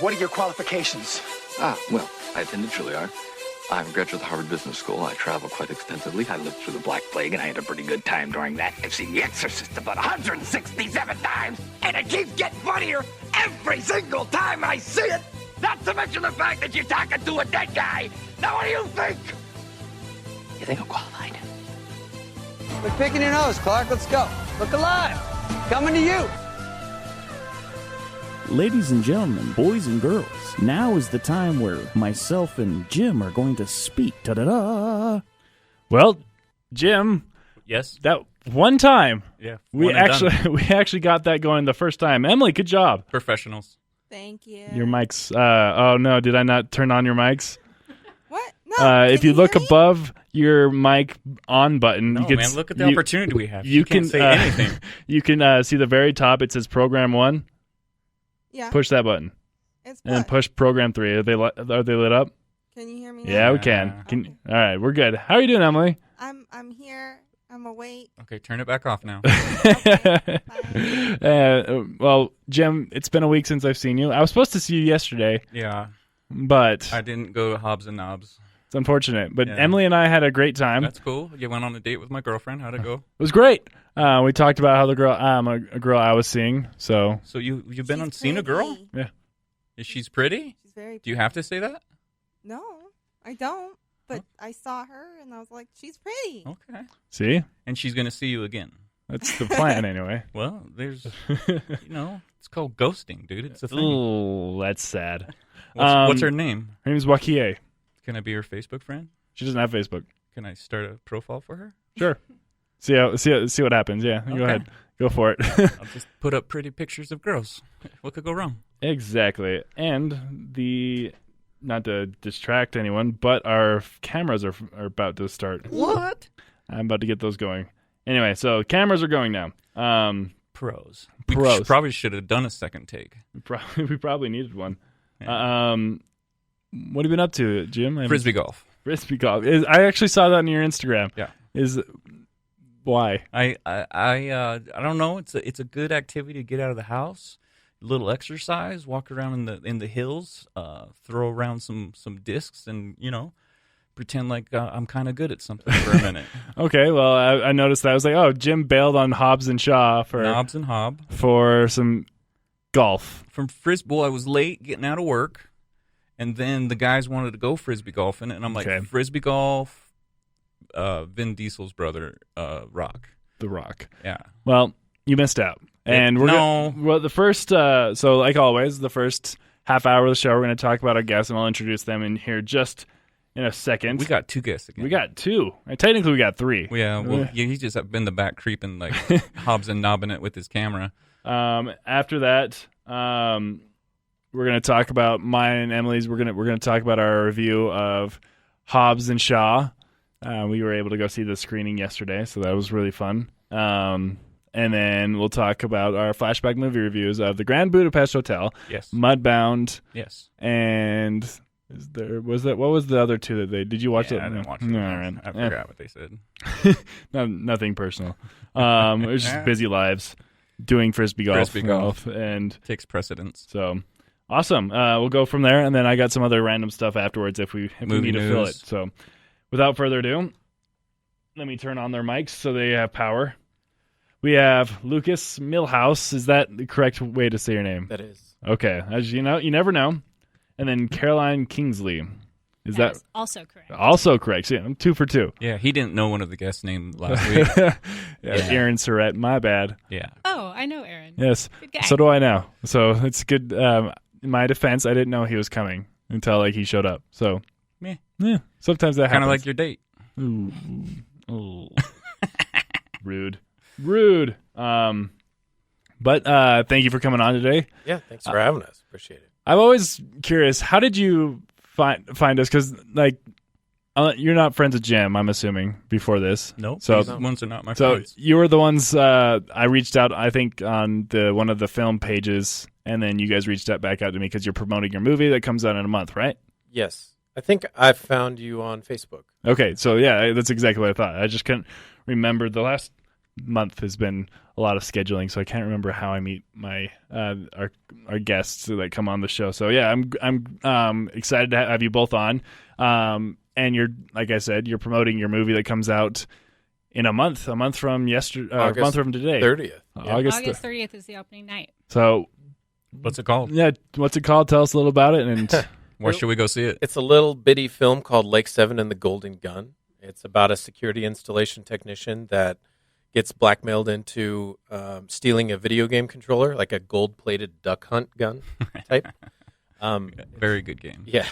What are your qualifications? Well, I attended Juilliard. I'm a graduate of the Harvard Business School. I travel quite extensively. I lived through the Black Plague, and I had a pretty good time during that. I've seen The Exorcist about 167 times, and it keeps getting funnier every single time I see it. Not to mention the fact that you're talking to a dead guy. Now, what do you think? You think I'm qualified? Quit picking your nose, Clark. Let's go. Look alive. Coming to you. Ladies and gentlemen, boys and girls, now is the time where myself and Jim are going to speak. Ta-da-da! Well, Jim. Yes. That one time. Yeah. We actually got that going the first time. Emily, good job. Professionals. Thank you. Your mics. Oh no, did I not turn on your mics? What? No. If you look above your mic on button, No, you can man, look at the opportunity we have. You can't can say anything. You can see the very top. It says Program 1. Yeah. Push that button. It's and then push Program 3. Are they lit up? Can you hear me? Yeah, we can. Okay. All right, we're good. How are you doing, Emily? I'm here. I'm awake. Okay, turn it back off now. Well, Jim, it's been a week since I've seen you. I was supposed to see you yesterday. Yeah. But I didn't go to Hobbs and Knobs. It's unfortunate. But Emily and I had a great time. That's cool. You went on a date with my girlfriend. How'd it go? It was great. We talked about how the girl, a girl I was seeing. So you've been seen a girl? Yeah. Is she pretty? She's very pretty. Do you have to say that? No, I don't. But I saw her and I was like, she's pretty. Okay. See? And she's going to see you again. That's the plan anyway. Well, there's, it's called ghosting, dude. It's a thing. Oh, that's sad. What's her name? Her name's Wakie. Can I be her Facebook friend? She doesn't have Facebook. Can I start a profile for her? Sure. See what happens. Yeah, okay. Go ahead. Go for it. I'll just put up pretty pictures of girls. What could go wrong? Exactly. And not to distract anyone, but our cameras are about to start. What? I'm about to get those going. Anyway, so cameras are going now. Pros. We probably should have done a second take. We probably needed one. Yeah. What have you been up to, Jim? Frisbee golf. Frisbee golf. I actually saw that on your Instagram. Yeah. Why? I don't know. It's a good activity to get out of the house. A little exercise, walk around in the hills, throw around some discs, and pretend like I'm kind of good at something for a minute. Okay, well I noticed that. I was like, oh, Jim bailed on Hobbs and Shaw for some golf. From Frisbee, I was late getting out of work, and then the guys wanted to go Frisbee golfing, and I'm like, Frisbee golf, Vin Diesel's brother, Rock. The Rock. Yeah. Well, you missed out. And the first, so like always, the first half hour of the show, we're going to talk about our guests, and I'll introduce them in here just in a second. We got two guests again. We got two. Technically, we got three. Yeah, well, he's just been the back creeping, like Hobbs and knobbing it with his camera. After that, we're going to talk about mine and Emily's. We're going to talk about our review of Hobbs and Shaw. We were able to go see the screening yesterday, so that was really fun. And then we'll talk about our flashback movie reviews of The Grand Budapest Hotel, yes, Mudbound, yes, and what was the other two that they did? You watch it? I didn't watch it. No, I forgot what they said. Nothing personal. It was just busy lives doing frisbee golf and takes precedence. So awesome. We'll go from there, and then I got some other random stuff afterwards if we need to fill it. So without further ado, let me turn on their mics so they have power. We have Lucas Millhouse. Is that the correct way to say your name? That is. Okay. As you know, you never know. And then Caroline Kingsley. Is that also correct? Also correct. So, yeah, I'm 2 for 2. Yeah, he didn't know one of the guests' names last week. Aaron Surratt. My bad. Yeah. Oh, I know Aaron. Yes. Good guy. So do I now. So it's good. In my defense, I didn't know he was coming until he showed up. So yeah. Sometimes that happens. Kind of like your date. Ooh. Rude. But thank you for coming on today. Yeah, thanks for having us. Appreciate it. I'm always curious, how did you find us? Because you're not friends with Jim, I'm assuming, before this. No, so these ones are not my friends. So you were the ones I reached out, I think, on one of the film pages, and then you guys reached back out to me because you're promoting your movie that comes out in a month, right? Yes. I think I found you on Facebook. Okay, so yeah, that's exactly what I thought. I just couldn't remember the last month has been a lot of scheduling, so I can't remember how I meet my our guests that come on the show. So yeah, I'm excited to have you both on. And you're, like I said, you're promoting your movie that comes out in a month from yesterday, a month from today, 30th. Yeah. August 30th is the opening night. So, What's it called? Yeah, what's it called? Tell us a little about it, and Where should we go see it? It's a little bitty film called Lake 7 and the Golden Gun. It's about a security installation technician that gets blackmailed into stealing a video game controller, like a gold-plated duck hunt gun type. Very good game. Yeah.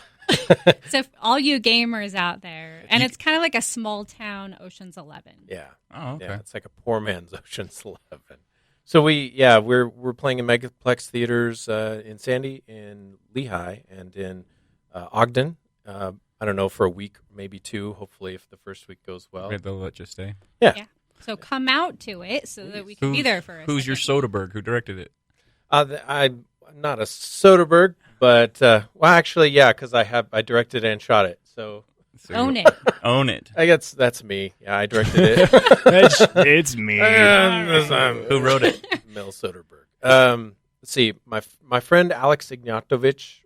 So if all you gamers out there, and it's kind of like a small town Ocean's 11. Yeah. Oh, okay. Yeah, it's like a poor man's Ocean's 11. So we're playing in megaplex theaters in Sandy, in Lehigh, and in Ogden. I don't know, for a week, maybe 2. Hopefully, if the first week goes well. Maybe they'll let you stay. Yeah. So come out to it so that we can be there for us. Who's your Soderbergh? Who directed it? I'm not a Soderbergh, but actually, yeah, because I directed and shot it. So Own it. Own it. I guess that's me. Yeah, I directed it. it's me. Who wrote it? Mel Soderbergh. Let's see. My friend Alex Ignatovich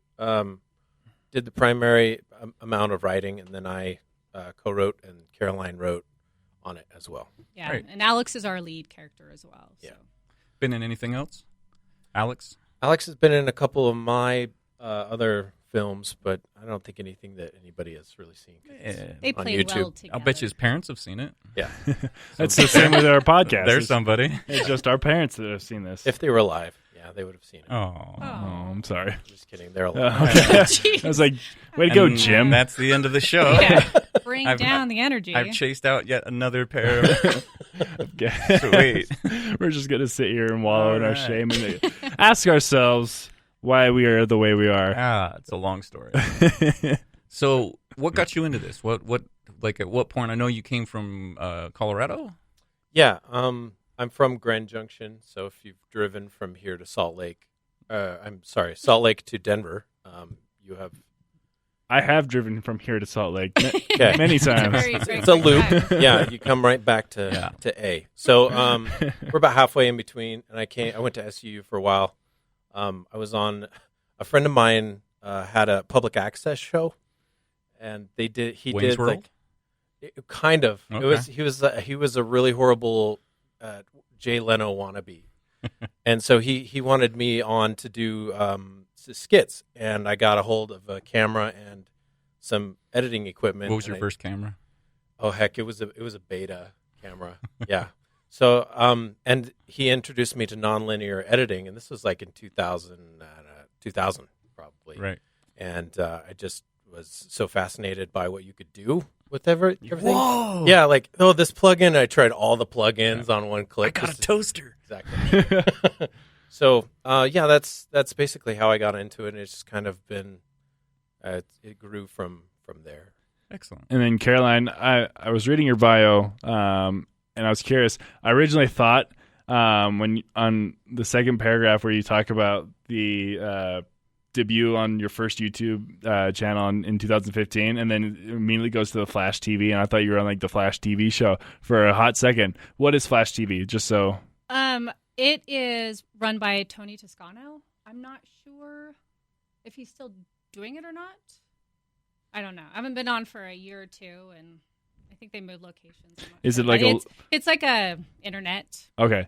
did the primary amount of writing, and then I co-wrote, and Caroline wrote on it as well. Yeah, Right. and Alex is our lead character as well. So. Yeah. Been in anything else? Alex? Alex has been in a couple of my other films, but I don't think anything that anybody has really seen. They on play YouTube. well together. I'll bet you his parents have seen it. Yeah. That's the same with our podcast. There's somebody. It's just our parents that have seen this. If they were alive, yeah, they would have seen it. Oh. Oh, I'm sorry. Just kidding. They're alive. Okay. I was like, way to go, And Jim. That's the end of the show. Yeah. Bring I've- down the energy. I've chased out yet another pair of... Okay. Sweet. We're just going to sit here and wallow in our All right. shame and ask ourselves why we are the way we are. It's a long story. So what got you into this? What at what point? I know you came from Colorado? Yeah. I'm from Grand Junction, so if you've driven from here to Salt Lake, Salt Lake to Denver, you have... I have driven from here to Salt Lake Okay. many times. It's a loop. Yeah, you come right back to A. So we're about halfway in between, and I went to SU for a while. I was on, a friend of mine had a public access show, and Wayne's World? Kind of. Okay. He was a really horrible Jay Leno wannabe, and so he wanted me on to do skits, and I got a hold of a camera and some editing equipment. What was your first camera? Oh heck, it was a beta camera. Yeah. So and he introduced me to nonlinear editing, and this was like in 2000 probably. Right. And I just was so fascinated by what you could do with everything. Whoa! Yeah, like this plugin. I tried all the plugins on one click. I got a toaster. Exactly. So that's basically how I got into it, and it's just kind of been it grew from there. Excellent. And then Caroline, I was reading your bio, and I was curious. I originally thought when on the second paragraph where you talk about the debut on your first YouTube channel in 2015, and then it immediately goes to the Flash TV, and I thought you were on like the Flash TV show for a hot second. What is Flash TV? Just so. It is run by Tony Toscano. I'm not sure if he's still doing it or not. I don't know. I haven't been on for a year or two, and I think they moved locations. Is it like it's like a internet okay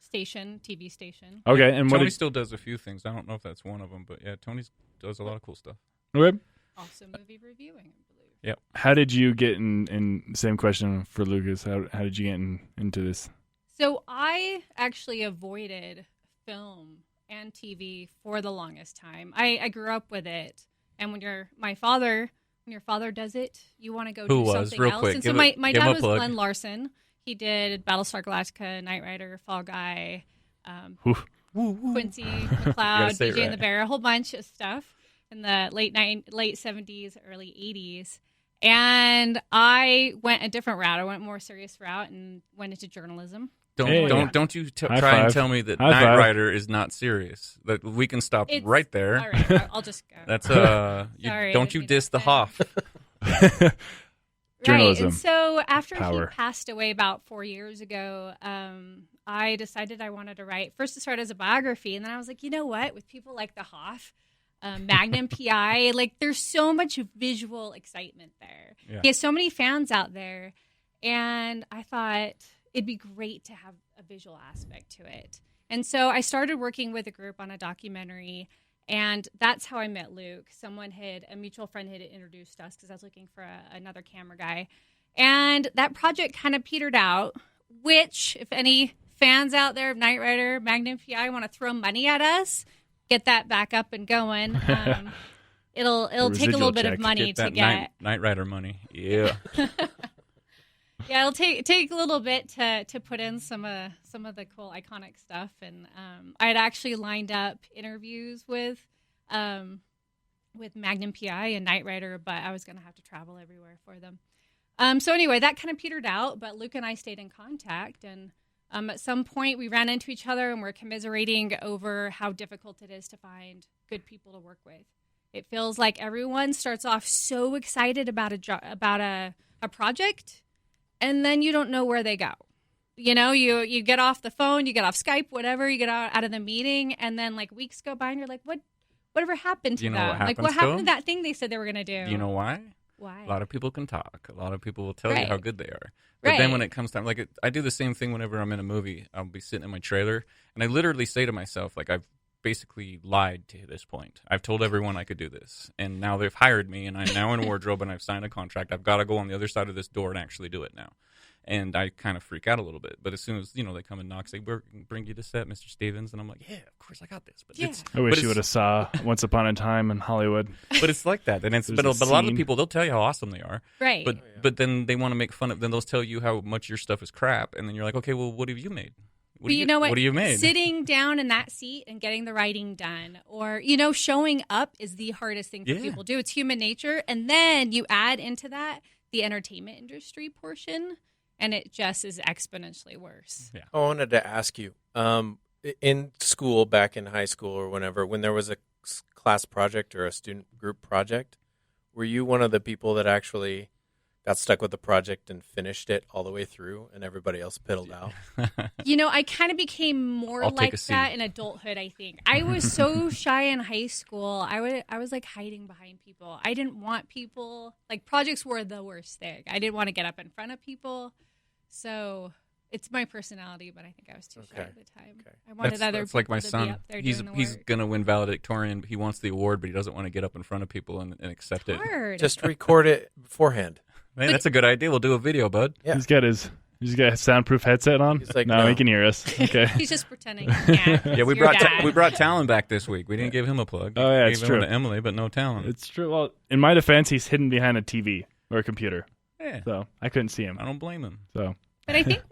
station, TV station. Okay, and Tony still does a few things. I don't know if that's one of them, but yeah, Tony does a lot of cool stuff. Okay. Also movie reviewing, I believe. Yep. How did you get in same question for Lucas? How did you get into this? So I actually avoided film and TV for the longest time. I grew up with it, and when your father does it, you want to go do something real else. quick? And so Give my him dad a was plug. Glenn Larson. He did Battlestar Galactica, Knight Rider, Fall Guy, Quincy McCloud, say it BJ and right. the Bear, a whole bunch of stuff in the late 70s, early 80s. And I went a different route. I went a more serious route and went into journalism. Don't you try and tell me that High Knight five. Rider is not serious. That we can stop right there. All right, I'll just go. That's Sorry, don't you I diss the didn't Hoff. Journalism. Right. And so after Power. he passed away about 4 years ago, I decided I wanted to write, first to start as a biography. And then I was like, you know what? With people like the Hoff, Magnum PI, like there's so much visual excitement there. Yeah. He has so many fans out there. And I thought it'd be great to have a visual aspect to it. And so I started working with a group on a documentary. And that's how I met Luke. A mutual friend had introduced us because I was looking for another camera guy. And that project kind of petered out, which, if any fans out there of Knight Rider, Magnum PI want to throw money at us, get that back up and going. It'll take a little bit of money to get. Knight Rider money. Yeah. Yeah, it'll take a little bit to put in some of the cool iconic stuff, and I had actually lined up interviews with Magnum PI and Knight Rider, but I was going to have to travel everywhere for them. So anyway, that kind of petered out, but Luke and I stayed in contact, and at some point we ran into each other and we're commiserating over how difficult it is to find good people to work with. It feels like everyone starts off so excited about a project, and then you don't know where they go. You know, you get off the phone, you get off Skype, whatever, you get out of the meeting, and then like weeks go by and you're like, whatever happened to them? What happened to that thing they said they were going to do? Do you know why? Why? A lot of people can talk. A lot of people will tell you how good they are. But Right. then when it comes time, like I do the same thing whenever I'm in a movie. I'll be sitting in my trailer, and I literally say to myself, like, I've basically lied to this point. I've told everyone I could do this, and now they've hired me, and I'm now in wardrobe, and I've signed a contract. I've got to go on the other side of this door and actually do it now. And I kind of freak out a little bit. But as soon as, they come and knock, say, we're bring you to set, Mr. Stevens. And I'm like, yeah, of course I got this. But I wish you would have saw Once Upon a Time in Hollywood. But it's like that. And but a lot of the people, they'll tell you how awesome they are. Right. But then they want to make fun of, then they'll tell you how much your stuff is crap. And then you're like, okay, well, what have you made? But you know what? What have you made? Sitting down in that seat and getting the writing done, or, showing up is the hardest thing for people to do. It's human nature. And then you add into that the entertainment industry portion, and it just is exponentially worse. Yeah. I wanted to ask you, in school, back in high school or whenever, when there was a class project or a student group project, were you one of the people that actually got stuck with the project and finished it all the way through and everybody else piddled out? I kind of became more like that in adulthood, I think. I was so shy in high school. I was like hiding behind people. I didn't want people, like projects were the worst thing. I didn't want to get up in front of people. So it's my personality, but I think I was too shy at the time. Okay. I wanted other people like my to son. be up there He's doing the he's work. gonna win valedictorian. He wants the award, but he doesn't want to get up in front of people and accept it. Hard. Just record it beforehand. Man, that's a good idea. We'll do a video, bud. Yeah. He's got a soundproof headset on. He's like, no, no. he can hear us. Okay. He's just pretending. Yeah, we brought Talon back this week. We didn't give him a plug. Oh yeah, we it's gave true. him to Emily, but no Talon. It's true. Well, in my defense, he's hidden behind a TV or a computer, Yeah, so I couldn't see him. I don't blame him. So But I think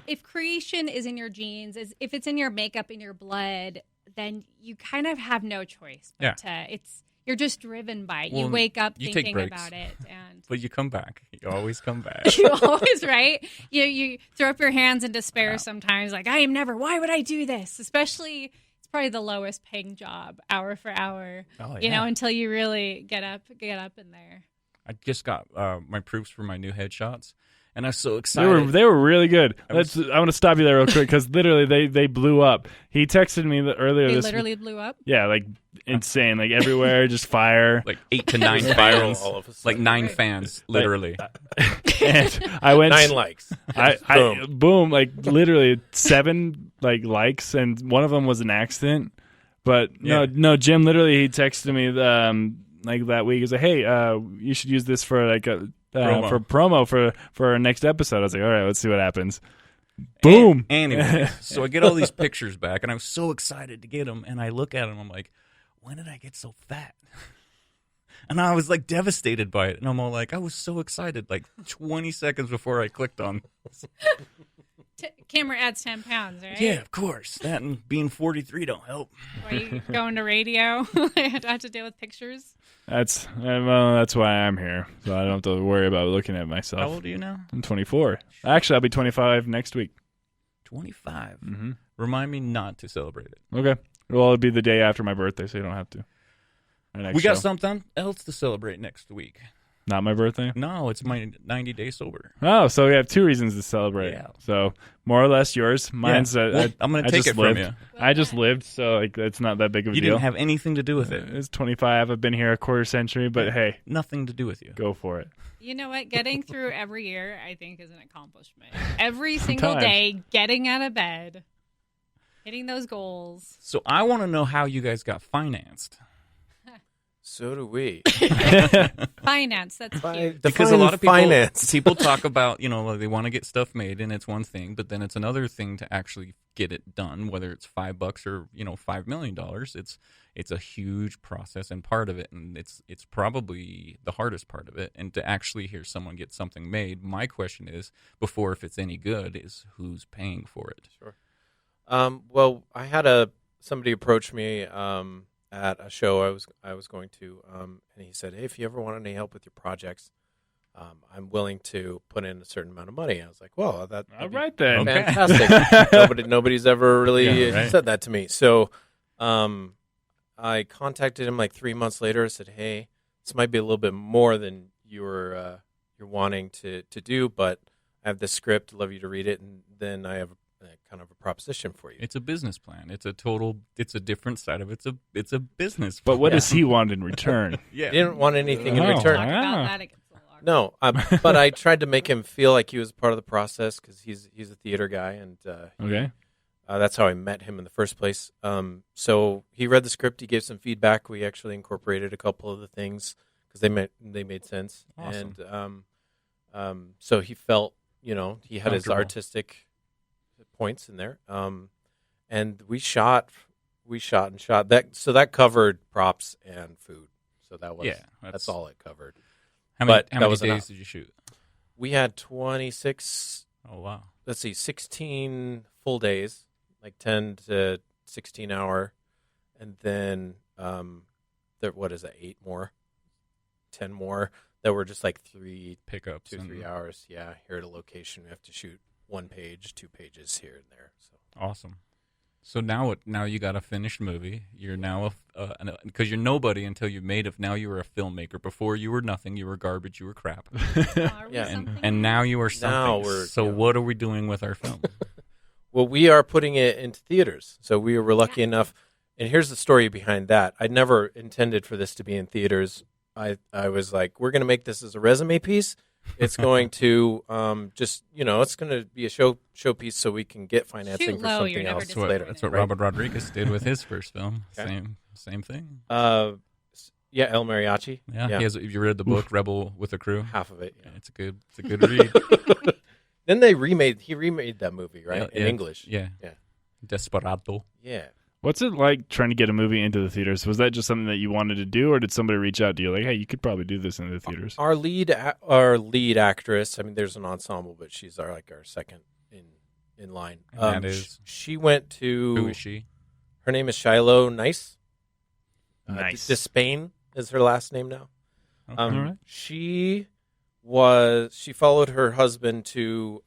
if creation is in your genes, if it's in your makeup, in your blood, then you kind of have no choice. But you're just driven by it. You wake up thinking about it, and but you come back. You always come back. you always right. You throw up your hands in despair sometimes. Like, I am never. Why would I do this? Especially, it's probably the lowest paying job, hour for hour. Oh, Until you really get up in there. I just got my proofs for my new headshots, and I was so excited. they were really good. I want to stop you there real quick because literally they blew up. He texted me earlier. They this literally blew up. Yeah, like insane, like everywhere, just fire. Like 8 to 9 fans, all of a sudden. like 9 fans, literally. And I went 9 likes. I boom, like literally 7 likes, and one of them was an accident. But no, Jim literally he texted me like that week. He was like, "Hey, you should use this for like a promo for our next episode." I was like, "All right, let's see what happens." Boom. Anyway, so I get all these pictures back, and I was so excited to get them. And I look at them, I'm like, when did I get so fat? And I was like devastated by it. And I'm all like, I was so excited, like 20 seconds before I clicked on. Camera adds 10 pounds, right? Yeah, of course. That and being 43 don't help. Why you going to radio? I have to deal with pictures. That's why I'm here, so I don't have to worry about looking at myself. How old are you now? I'm 24. Actually, I'll be 25 next week. 25. Mm-hmm. Remind me not to celebrate it. Okay. Well, it'll be the day after my birthday, so you don't have to. We got something else to celebrate next week. Not my birthday? No, it's my 90 days sober. Oh, so we have 2 reasons to celebrate. Yeah. So more or less yours. Mine's Well, I'm going to take it from you. I just lived, so like it's not that big of a You deal. didn't have anything to do with it. It's 25. I've been here a quarter century, but hey, Nothing to do with you. go for it. You know what? Getting through every year, I think, is an accomplishment. Every single Sometimes. day, getting out of bed, hitting those goals. So I want to know how you guys got financed. So do we. Finance, that's cute. Because a lot of finance. people talk about, they want to get stuff made, and it's one thing, but then it's another thing to actually get it done, whether it's $5 or, $5 million. It's a huge process and part of it, and it's probably the hardest part of it. And to actually hear someone get something made, my question is, before if it's any good, is who's paying for it? Sure. Well, I had somebody approach me at a show I was going to, and he said, "Hey, if you ever want any help with your projects, I'm willing to put in a certain amount of money." I was like, "Well, that'd All be right then. fantastic." Nobody's ever really Yeah, right. said that to me. So, I contacted him like 3 months later. I said, "Hey, this might be a little bit more than you're wanting to do, but I have this script. I'd love you to read it, and then I have kind of a proposition for you." It's a business plan. It's a different side of it. It's a business. But what plan. does he want in return? He didn't want anything in Oh. return. Talk Ah. about that. It gets a little awkward. No, but I tried to make him feel like he was part of the process because he's a theater guy, and Okay. that's how I met him in the first place. So he read the script. He gave some feedback. We actually incorporated a couple of the things because they made sense. Awesome. And so he felt he had his Comfortable. artistic points in there. And we shot that. So that covered props and food. So that was that's all it covered. How many, but how that many was days enough. did you shoot? We had 26. Oh wow. Let's see, 16 full days, like 10 to 16 hour, and then what is that? 8 more, 10 more that were just like 3 Pickups. 3 hours. Yeah, here at a location, we have to shoot 1 page, 2 pages here and there. So Awesome. So now you got a finished movie. You're now because you're nobody until you made it. Now you were a filmmaker. Before you were nothing. You were garbage. You were crap. Are we Yeah, something? And now you are something. we're- So yeah. what are we doing with our film? Well, we are putting it into theaters. So we were lucky enough. And here's the story behind that. I never intended for this to be in theaters. I was like, we're going to make this as a resume piece. It's going to it's going to be a showpiece so we can get financing Shoot for low, something you're never else disappointed. later. That's what Right. Robert Rodriguez did with his first film. Okay. Same thing. Yeah, El Mariachi. Yeah. He has, you read the book Rebel with a Crew? Half of it. Yeah. It's a good read. Then he remade that movie, right? In English. Yeah. Yeah. Desperado. Yeah. What's it like trying to get a movie into the theaters? Was that just something that you wanted to do, or did somebody reach out to you like, hey, you could probably do this in the theaters? Our lead actress, I mean, there's an ensemble, but she's our second in line. And that is? She went to. Who is she? Her name is Shiloh Nice. Nice. Despain is her last name now. Okay. All right. She followed her husband to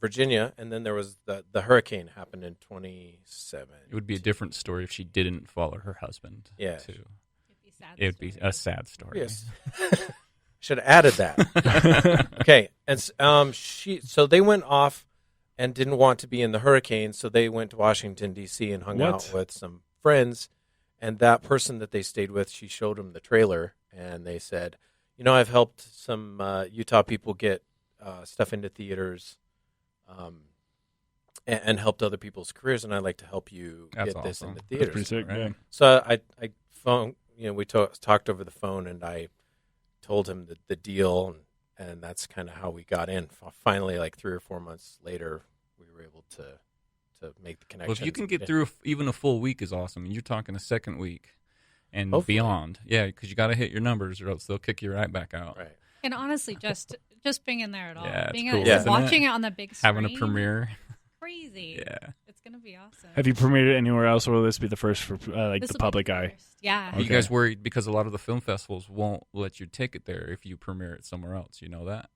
Virginia, and then there was the hurricane happened in 27. It would be a different story if she didn't follow her husband. Yeah. Too. It'd be sad It would be story. a sad story. Yes. Should have added that. Okay, and so they went off and didn't want to be in the hurricane, so they went to Washington D.C. and hung out with some friends. And that person that they stayed with, she showed them the trailer, and they said, I've helped some Utah people get stuff into theaters, and helped other people's careers, and I'd like to help you That's get this awesome. into That's theaters. pretty sick. Right. Yeah. So I phone, we talked over the phone, and I told him the deal, and that's kind of how we got in. Finally, like 3 or 4 months later, we were able to make the connection. Well, if you can get through even a full week is awesome. And you're talking a second week and Hopefully. beyond. Yeah, because you got to hit your numbers or else they'll kick you right back out. Right. And honestly, just being in there at all, Yeah, it's being cool, isn't watching it on the big screen, Having a premiere. crazy. Yeah. It's gonna be awesome. Have you premiered it anywhere else, or will this be the first for This the will be public the eye? first. Yeah. Are you guys worried because a lot of the film festivals won't let you take it there if you premiere it somewhere else? You know that?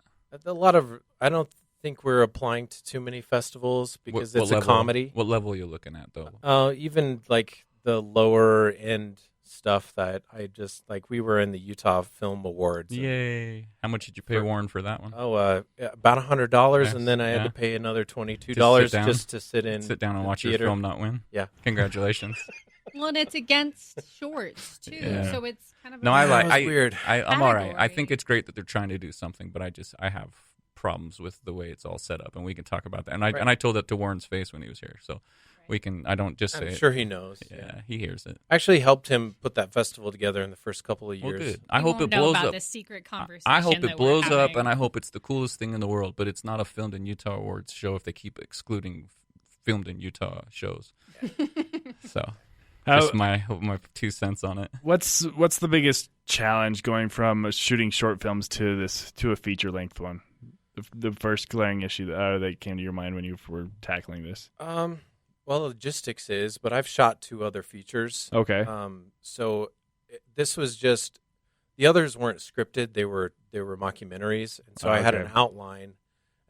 I don't think we're applying to too many festivals because it's a level, comedy. What level are you looking at, though? Even like the lower end stuff that I just like. We were in the Utah Film Awards. Yay! How much did you pay Warren for that one? About $100, and then I had to pay another $22 just to sit down and watch theater. your film not win. Yeah, congratulations. Well, and it's against shorts too, so it's kind of weird. I'm all right. I think it's great that they're trying to do something, but I have problems with the way it's all set up, and we can talk about that. And I told that to Warren's face when he was here, so we can. I don't just say. I'm sure he knows. Yeah, he hears it. I actually helped him put that festival together in the first couple of years. Well, good. I hope it blows up. The secret conversation I hope it blows up, having. and I hope it's the coolest thing in the world. But it's not a Filmed in Utah Awards show if they keep excluding Filmed in Utah shows. So. Just my 2 cents on it. What's the biggest challenge going from shooting short films to a feature length one? The first glaring issue that came to your mind when you were tackling this. Well, logistics is, but I've shot 2 other features. Okay. So this was just the others weren't scripted; they were mockumentaries, and so I had an outline,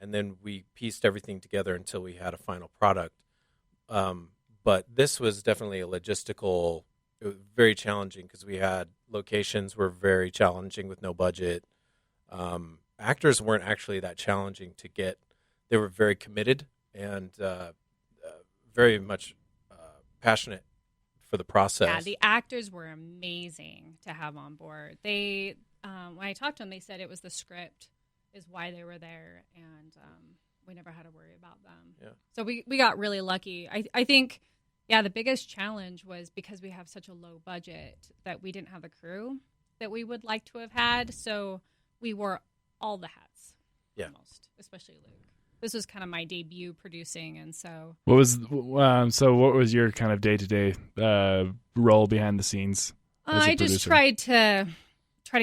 and then we pieced everything together until we had a final product. But this was definitely a logistical. It was very challenging because we had locations were very challenging with no budget. Actors weren't actually that challenging to get. They were very committed and very much passionate for the process. Yeah, the actors were amazing to have on board. They, when I talked to them, they said it was the script is why they were there, and we never had to worry about them. Yeah. So we got really lucky. I think, the biggest challenge was because we have such a low budget that we didn't have the crew that we would like to have had. So we wore all the hats, almost, especially Luke. This was kind of my debut producing, and so what was your kind of day-to-day role behind the scenes? I just tried to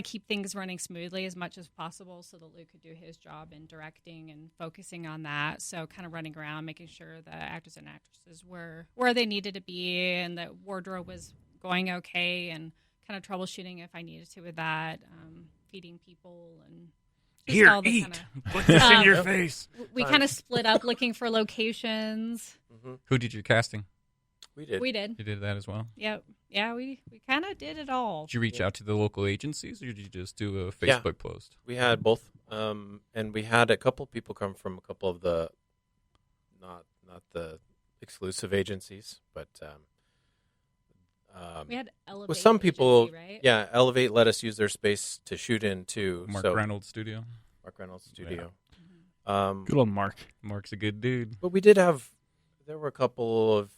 keep things running smoothly as much as possible so that Luke could do his job in directing and focusing on that. So kind of running around, making sure the actors and actresses were where they needed to be and the wardrobe was going okay, and kind of troubleshooting if I needed to with that, feeding people and here, eat. Put this in your face. We kind of split up looking for locations. Mm-hmm. Who did your casting? We did. You did that as well? Yep. Yeah, we kind of did it all. Did you reach out to the local agencies, or did you just do a Facebook post? We had both, and we had a couple people come from a couple of the, not the exclusive agencies, but we had Elevate. with some people, agency, right? yeah, Elevate let us use their space to shoot in too. Mark Reynolds Studio. Yeah. Good old Mark. Mark's a good dude. But there were a couple of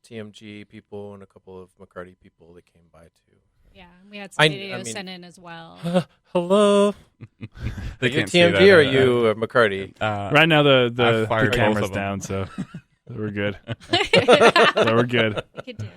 TMG people and a couple of McCarty people that came by too. Yeah, we had some videos sent in as well. Hello. Are you TMG or are you McCarty? Right now the camera's down, so we're good. We're good. We could do.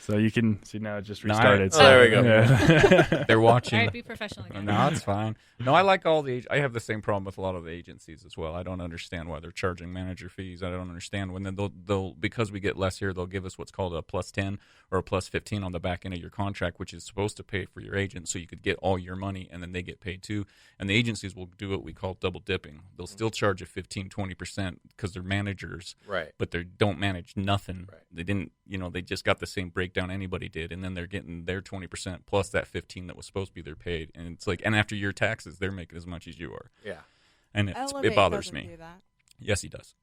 So you can see now it just restarted. There we go. Yeah. They're watching. All right, be professional again. No, it's fine. No, I like all the. I have the same problem with a lot of the agencies as well. I don't understand why they're charging manager fees. I don't understand when they'll because we get less here, they'll give us what's called a +10 or a +15 on the back end of your contract, which is supposed to pay for your agent, so you could get all your money and then they get paid too. And the agencies will do what we call double dipping. They'll still charge a 15-20% because they're managers, right? But they don't manage nothing. Right. They didn't. They just got the same breakdown anybody did, and then they're getting their 20% plus that 15 that was supposed to be their paid. And it's like, and after your taxes, they're making as much as you are. Yeah. And it bothers me. Do that. Yes, he does.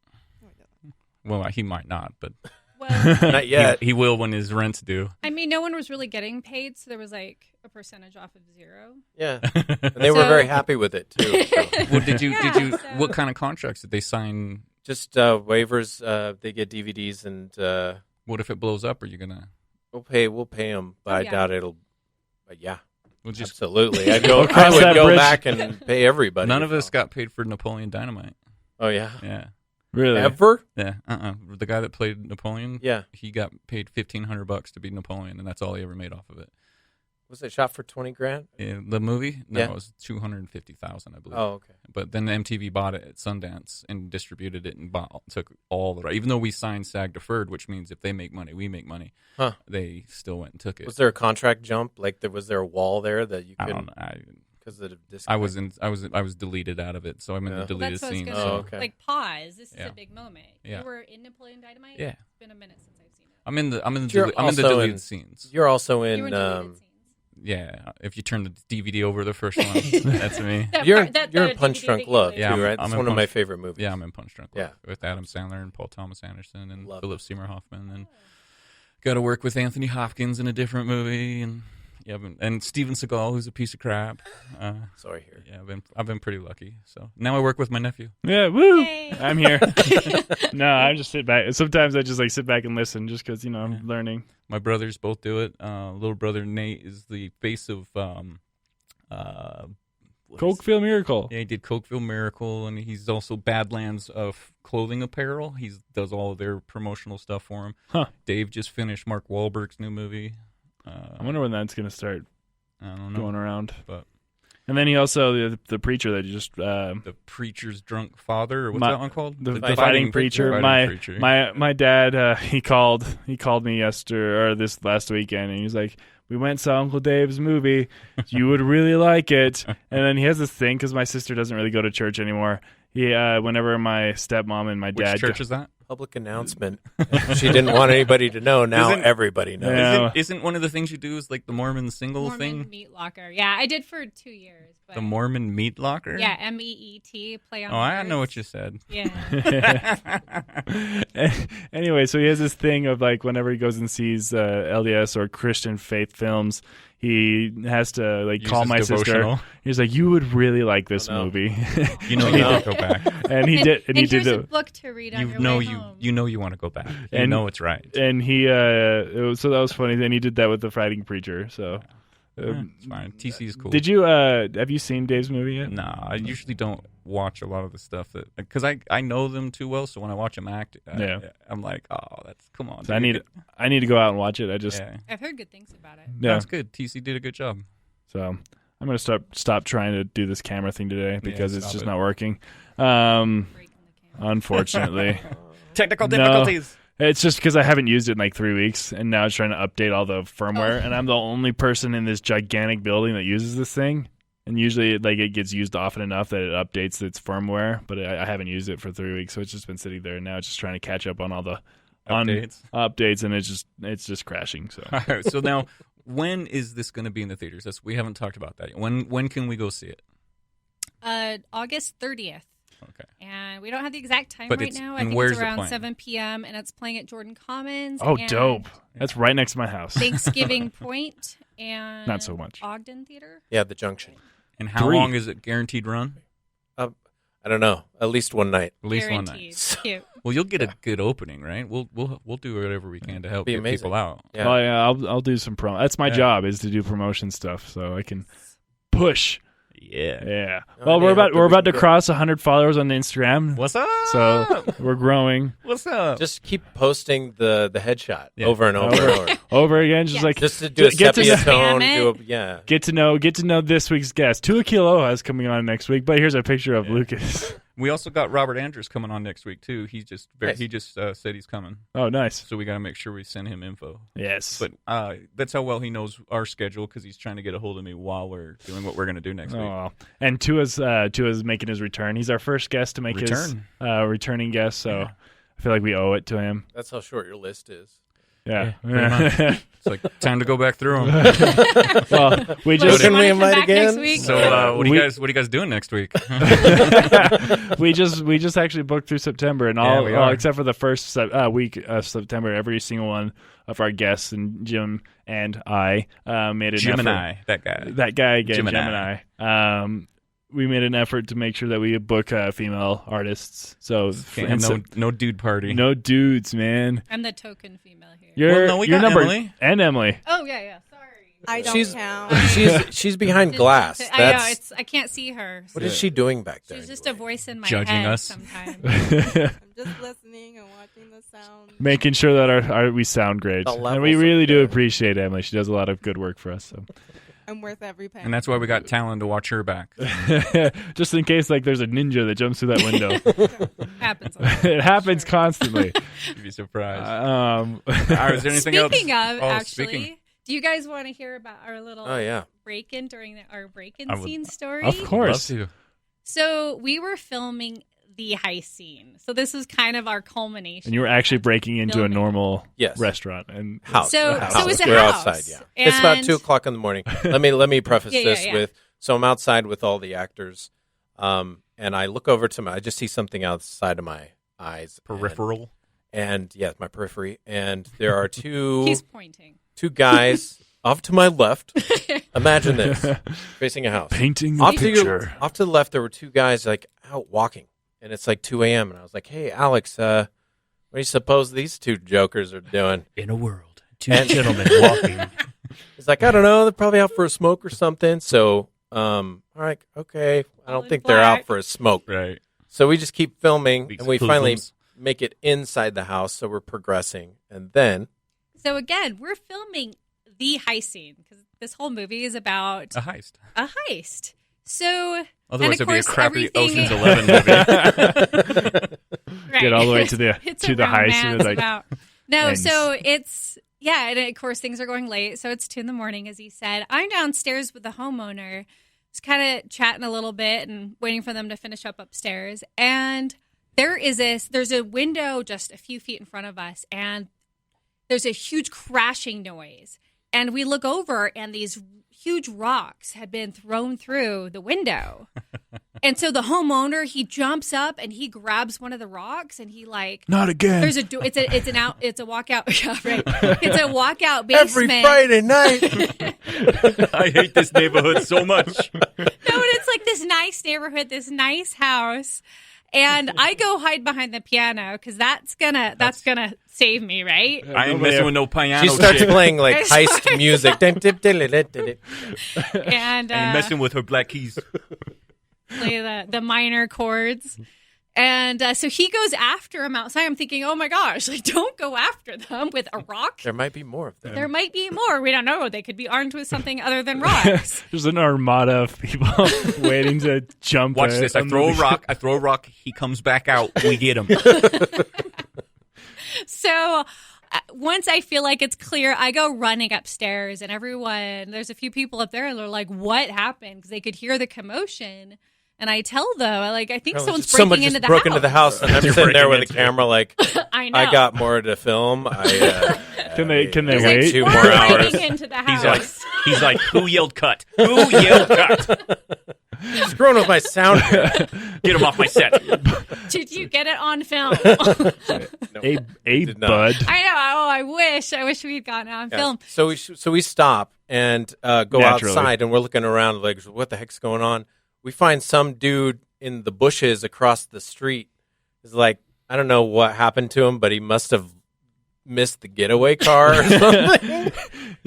No, he doesn't. Well, he might not, but Well, not yet. He will when his rent's due. I mean, no one was really getting paid, so there was like a percentage off of zero. Yeah, and they were very happy with it too. So. Well, did you? What kind of contracts did they sign? Just waivers. They get DVDs, and what if it blows up? Are you gonna? We'll pay them, but I doubt it'll. But yeah, absolutely. I would go back and pay everybody. None of us got paid for Napoleon Dynamite. Oh yeah, yeah. Really? Ever? Yeah. The guy that played Napoleon. Yeah. He got paid $1,500 to be Napoleon, and that's all he ever made off of it. Was it shot for $20,000? The movie? No, yeah. It was $250,000, I believe. Oh, okay. But then MTV bought it at Sundance and distributed it and took all the right. Even though we signed SAG deferred, which means if they make money, we make money. They still went and took it. Was there a contract jump? Like was there a wall there that you couldn't? I don't know. because of the disc. I was deleted out of it, so I'm in the deleted scenes. Okay. Like pause. This is a big moment. Yeah. You were in Napoleon Dynamite. Yeah. It's been a minute since I've seen it. I'm in the You're deleted scenes. You're also You in. were in deleted scenes. Yeah, if you turn the DVD over the first one, that's me. You're in Punch DVD Drunk Love, Yeah, too, right? I'm It's in one of Punch- my favorite movies. Yeah, I'm in Punch Drunk Love Yeah. with Adam Sandler and Paul Thomas Anderson and Love Philip Seymour Hoffman, and got to work with Anthony Hopkins in a different movie, and and Steven Seagal, who's a piece of crap. Sorry, here. Yeah, I've been pretty lucky. So now I work with my nephew. Yeah, woo! Yay. I'm here. No, I just sit back. Sometimes I just like sit back and listen, just because I'm learning. My brothers both do it. Little brother Nate is the face of Cokeville Miracle. Yeah, he did Cokeville Miracle, and he's also Badlands of clothing apparel. He does all of their promotional stuff for him. Huh. Dave just finished Mark Wahlberg's new movie. I wonder when that's going to start I don't know. going around. But And then he also, the preacher that you just... the Preacher's Drunk Father, or what's that one called? The Fighting Preacher. My dad, he called me this last weekend, and he's like, we went and saw Uncle Dave's movie. You would really like it. And then he has this thing, because my sister doesn't really go to church anymore. Whenever my stepmom and my dad... Which church is that? Public announcement. She didn't want anybody to know. Now everybody knows. Yeah. Isn't one of the things you do is like the Mormon single Mormon thing? Meat Locker. Yeah, I did for 2 years. But The Mormon Meat Locker? yeah, MEET, play on I words. know what you said. Yeah. Anyway, so he has this thing of like whenever he goes and sees LDS or Christian faith films, he has to like Use call his my devotional. sister. He's like, "You would really like this movie." You know you want to go back. And he did. And he did here's a it. book to read on You your know way you home. you know you want to go back. You And- know it's right. And he so that was funny. Then he did that with the Fighting Preacher. So It's fine. TC is cool. did you have you seen Dave's movie yet? Nah, I usually don't watch a lot of the stuff that because I know them too well. So when I watch them act, I'm like, oh, come on. So I dude. need to go out and watch it. I just Yeah, I've heard good things about it. yeah. that's good. TC did a good job. So I'm gonna stop trying to do this camera thing today because it's stop just it. not working. Breaking the camera. Unfortunately. Technical No. difficulties. It's just because I haven't used it in like 3 weeks, and now it's trying to update all the firmware, and I'm the only person in this gigantic building that uses this thing. And usually, it gets used often enough that it updates its firmware, but I haven't used it for 3 weeks, so it's just been sitting there. And now it's just trying to catch up on all the updates, and it's just crashing. So All right, so now, when is this going to be in the theaters? We haven't talked about that yet. When can we go see it? August 30th. Okay. And we don't have the exact time But right it's- now. I and think where's it's it around playing? 7 p.m. and it's playing at Jordan Commons. oh, and dope! That's right next to my house. Thanksgiving Point and Not so much. Ogden Theater. Yeah, the Junction. And how 3. long is it guaranteed run? I don't know. At least one night. At least one Guaranteed. night. Cute. Well, you'll get a good opening, right? We'll do whatever we can to help Be get amazing. people out. Yeah. Oh yeah, I'll do some promo. That's my job, is to do promotion stuff, so I can push. Yeah. Yeah. Oh, Well, yeah, we're hope about we to can cross 100 followers on Instagram, What's up? so we're growing What's up? Just keep posting the headshot Yeah. over and over and over. over again. Just Yes. like Just to do a Get to sepia spam tone. it. Get get to know this week's guest. Tuakil Oha is coming on next week, but here's a picture of Lucas. We also got Robert Andrews coming on next week too. He just said he's coming, Oh, nice. so we got to make sure we send him info. Yes. But that's how well he knows our schedule because he's trying to get a hold of me while we're doing what we're going to do next week. Oh, and Tua's making his return. He's our first guest to make his returning guest, so I feel like we owe it to him. That's how short your list is. Yeah. It's like time to go back through them. Well, we Look, just you Can wanna we come invite back again? next week? So what are we- you guys doing next week? we just actually booked through September, and Yeah, we are. except for the first week of September, every single one of our guests and Jim and I made an Gemini, effort. that guy. That guy again, Gemini. Gemini. We made an effort to make sure that we book female artists. So Can't have no dude party. no dudes, man. I'm the token female here. You're no, we you're got number Emily. and Emily. Oh, yeah. Sorry. I don't She's count. she's behind glass. I know. That's I can't see her. what is she doing back there? She's just a voice in my Judging head us. sometimes. I'm just listening and watching the sound. Making sure that we sound great, The and levels we of really do good. appreciate Emily. She does a lot of good work for us. So. I'm worth every penny. And that's why we got Talon to watch her back. Just in case, like, there's a ninja that jumps through that window. Happens a lot. It happens constantly. You'd be surprised. Um, All right, is there anything else? Speaking of, Oh, actually, speaking. Do you guys want to hear about our little break-in during our break-in scene story? Of course. Love to. So we were filming the heist scene. So this was kind of our culmination. And you were actually breaking into a normal restaurant and house. So it's a We're house. outside. Yeah, it's about 2:00 in the morning. Let me preface this with. So I'm outside with all the actors, and I look over to I just see something outside of my eyes, peripheral, and my periphery, and there are two. He's pointing. Two guys off to my left. Imagine this, facing a house, painting a picture. Off to the left, there were two guys like out walking, and it's like 2 a.m. And I was like, "Hey, Alex, what do you suppose these two jokers are doing in a world? Two gentlemen walking." He's like, "I don't know. They're probably out for a smoke or something." So, all right, okay. I don't think they're out for a smoke, right? So we just keep filming, These and we hoodlums. finally make it inside the house. So we're progressing, and then. So again, we're filming the heist scene because this whole movie is about a heist. So otherwise, it'd be a crappy everything- Ocean's 11 movie. Right. Get all the way to the It's to a the heist. romance And like, about- No, ends. so it's and of course things are going late. So it's 2 a.m, as he said. I'm downstairs with the homeowner, just kind of chatting a little bit and waiting for them to finish up upstairs. And there's a window just a few feet in front of us, and there's a huge crashing noise. And we look over, and these huge rocks had been thrown through the window. And so the homeowner, he jumps up and he grabs one of the rocks, and he not again. There's a it's a walkout. Yeah, right. It's a walkout basement. Every Friday night. I hate this neighborhood so much. No, and it's like this nice neighborhood, this nice house. And I go hide behind the piano because that's gonna save me, right? I ain't messing with no piano. She starts shit. playing like heist music. And I ain't messing with her black keys. play the minor chords. And so he goes after him outside. I'm thinking, oh my gosh, like don't go after them with a rock. There might be more of them. There might be more. We don't know. They could be armed with something other than rocks. There's an armada of people waiting to jump. Watch this. I throw a rock. He comes back out. We get him. So once I feel like it's clear, I go running upstairs, and there's a few people up there, and they're like, what happened? Because they could hear the commotion. And I tell them, like, I think someone's breaking into the house. Broke into the house, and I'm sitting there with a camera like, I know. I got more to film. Can they There's wait? like 2 four more hours. breaking into the house. He's like, who yelled cut? Who yelled cut? Screwing with my sound. Get him off my set. Did you get it on film? A bud. I know. Oh, I wish we'd gotten it on film. So we stop and go Naturally. outside, and we're looking around like, what the heck's going on? We find some dude in the bushes across the street. Is like, I don't know what happened to him, but he must have missed the getaway car or something.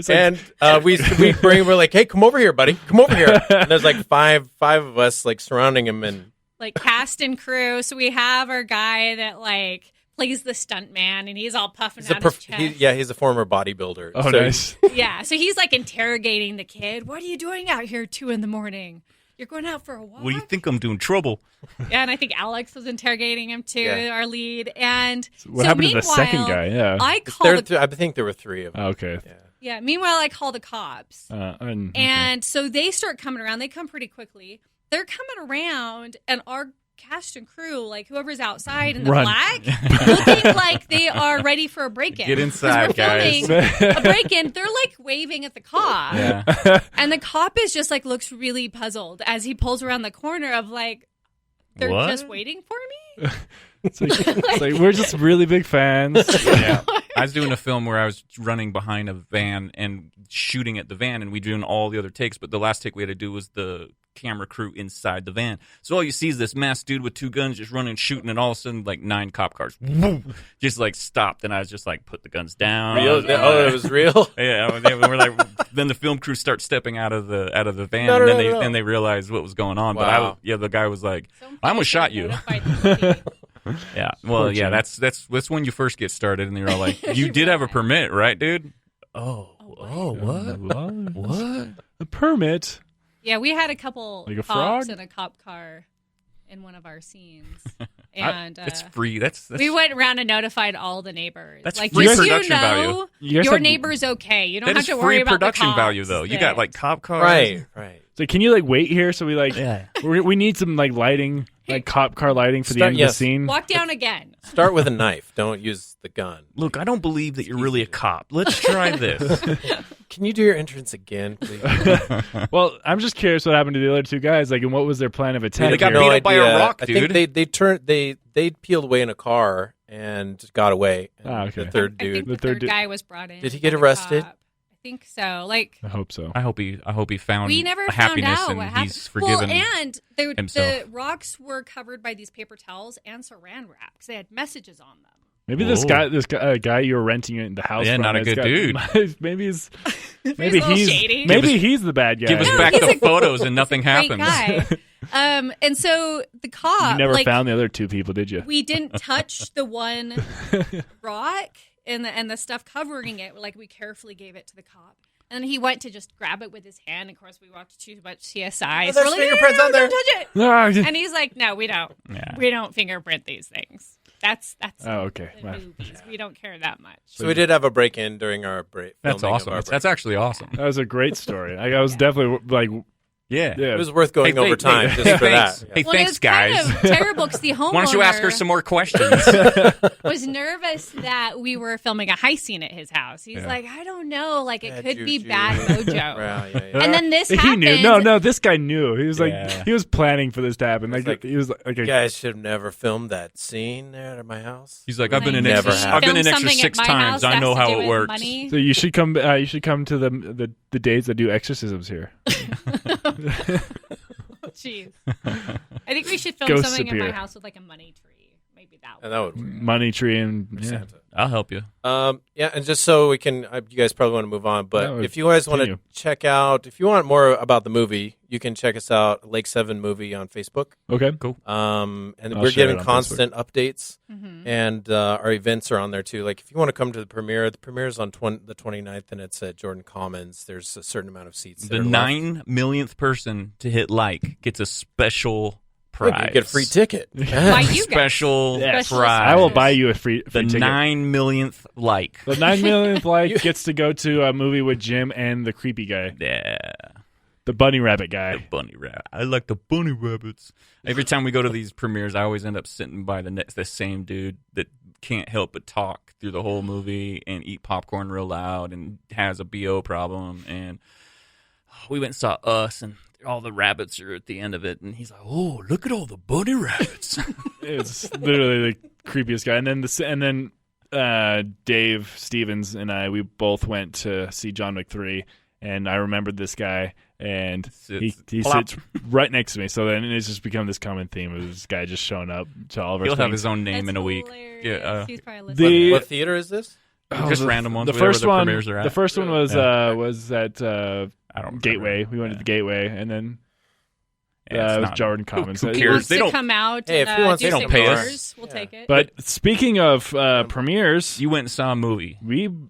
And we're like, hey, come over here, buddy. Come over here. And there's like five of us like surrounding him, and Like cast and crew. So we have our guy that like plays the stunt man, and he's all puffing out his chest. he's a former bodybuilder. Oh, So nice. Yeah. So he's like interrogating the kid. What are you doing out here 2 a.m? You're going out for a walk? What do you think I'm doing? Trouble. Yeah, and I think Alex was interrogating him too, our lead. And What happened to the second meanwhile, guy? Yeah. I call I think there were 3 of them. Okay. Yeah. Meanwhile, I call the cops, Okay. and so they start coming around. They come pretty quickly. They're coming around, and our cast and crew, like whoever's outside in the Run. black, looking like they are ready for a break-in. Get inside, 'Cause we're guys. filming a break-in. They're like waving at the cop, Yeah. and the cop is just like looks really puzzled as he pulls around the corner of like they're What? just waiting for me. It's like, we're just really big fans. Yeah. I was doing a film where I was running behind a van and shooting at the van, and we doing all the other takes, but the last take we had to do was the camera crew inside the van. So all you see is this masked dude with 2 guns just running, shooting, and all of a sudden, like 9 cop cars just like stopped, and I was just like, put the guns down. Real? Oh, it was real? Yeah, we're like, then the film crew starts stepping out of the van, No, and no, then no. they realized what was going on. Wow. But the guy was like, Some I almost shot you. notified the movie. Yeah, well, yeah, that's when you first get started, and you're all like, you did have a permit, right, dude? Oh, what? A permit. Yeah, we had a couple Like a cops frog? in a cop car in one of our scenes. and it's free. That's we went around and notified all the neighbors. That's like, free just production you know, value. Your neighbor's okay. You don't that have is to free worry about the production cops. value, though. You got like cop cars. Right. So can you like wait here? So we like we need some like lighting, like cop car lighting for the end of the scene. Walk down again. Start with a knife. Don't use the gun. Look, I don't believe that you're really a cop. Let's try this. Can you do your entrance again, please? Well, I'm just curious what happened to the other two guys. Like, and what was their plan of attack? They got here? beat up by a rock, I dude. think they peeled away in a car and got away. And okay. The third I dude. think the third guy was brought in. Did he get by the arrested? cop. I think so. Like, I hope so. I hope he found we never a found happiness out and what happened. he's forgiven and the himself. rocks were covered by these paper towels and saran wraps. They had messages on them. Maybe this guy you were renting in the house. Yeah, from not a good dude. Maybe he's shady. Maybe he's the bad guy. Give us back the photos and nothing Great happens. guy. And so the cop. You never found the other two people, did you? We didn't touch the one rock and the stuff covering it. Like, we carefully gave it to the cop. And he went to just grab it with his hand. Of course, we watched too much CSI. So there's fingerprints on there. Don't touch it. No, And he's like, no, we don't. Yeah. We don't fingerprint these things. That's okay. the movies. We don't care that much. So we did have a break-in during our break. That's awesome. That's actually awesome. That was a great story. I was definitely like, yeah. It was worth going over time just for thanks. that. Hey, Well, thanks, it's guys. kind of terrible because the homeowner Why don't you ask her some more questions? was nervous that we were filming a heist scene at his house. He's like, I don't know, like it could be juju. bad mojo. Yeah. And then this he happened. knew. No, this guy knew. He was like, he was planning for this to happen. Like he was like, You guys should have never filmed that scene there at my house. He's like, I've been an Never extra. happened. I've been an Film extra something 6 at my times. house I that know has to how do it with works. money. So you should come. You should come to the days that do exorcisms here. Jeez. I think we should film Ghosts something in my appear. house with like a money tree. Maybe that And would. that would work. Money tree and Santa. I'll help you. Yeah, and just so we can, you guys probably want to move on, but No, if you guys want to continue. check out, if you want more about the movie, you can check us out, Lake 7 Movie on Facebook. Okay, cool. And I'll we're share giving it on constant updates, Mm-hmm. and our events are on there too. Like if you want to come to the premiere is on the 29th, and it's at Jordan Commons. There's a certain amount of seats. The 9 millionth person to hit like gets a special prize. You get a free ticket. Why you guys? Special Yes. prize. I will buy you a free the ticket. 9 millionth like. The 9 millionth like gets to go to a movie with Jim and the creepy guy, Yeah. the bunny rabbit guy. The bunny rabbit. I like the bunny rabbits. Every time we go to these premieres, I always end up sitting by the same dude that can't help but talk through the whole movie and eat popcorn real loud and has a BO problem. And we went and saw Us, and all the rabbits are at the end of it. And he's like, "Oh, look at all the bunny rabbits." It's literally the creepiest guy. And then Dave Stevens and we both went to see John Wick 3, and I remembered this guy, and he plop. sits right next to me. So then it's just become this common theme of this guy just showing up to all of our He'll have things. his own name That's in a week. hilarious. Yeah, He's probably listening. The- What theater is this? just random ones. The wherever first the one, premieres are at. the first one was at I don't Gateway. remember. We went to the Gateway, and then Yeah, it was not- Jordan Commons. Who He cares? wants They to don't- come out Hey, and if he wants do to some pay us. tours, we'll take it. But speaking of premieres, You went and saw a movie.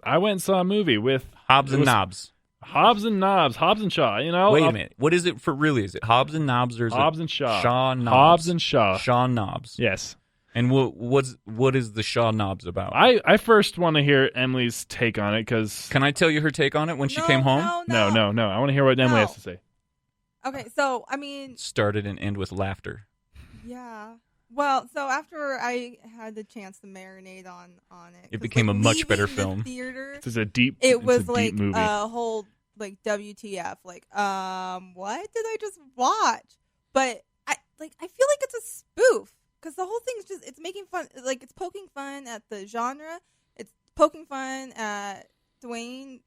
I went and saw a movie with Hobbs and was- Knobs. Hobbs and Knobs, Hobbs and Shaw. You know, Wait a minute. What is it for really? Is it Hobbs and Knobs or is Hobbs it and Shaw. Shaw Knobs? Hobbs and Shaw. Shaw Knobs. Yes. And what is the Shaw Knobs about? I first want to hear Emily's take on it because Can I tell you her take on it when she No, came home? No. no. I want to hear what Emily No. has to say. Okay, so I mean, Started and end with laughter. yeah. Well, so after I had the chance to marinate on it, It 'cause, became like, a much better leaving the film. Theater, This is a deep. it it's was a deep like movie. a whole like WTF, like what did I just watch? But I feel like it's a spoof because the whole thing's just it's making fun, like it's poking fun at the genre, it's poking fun at Dwayne.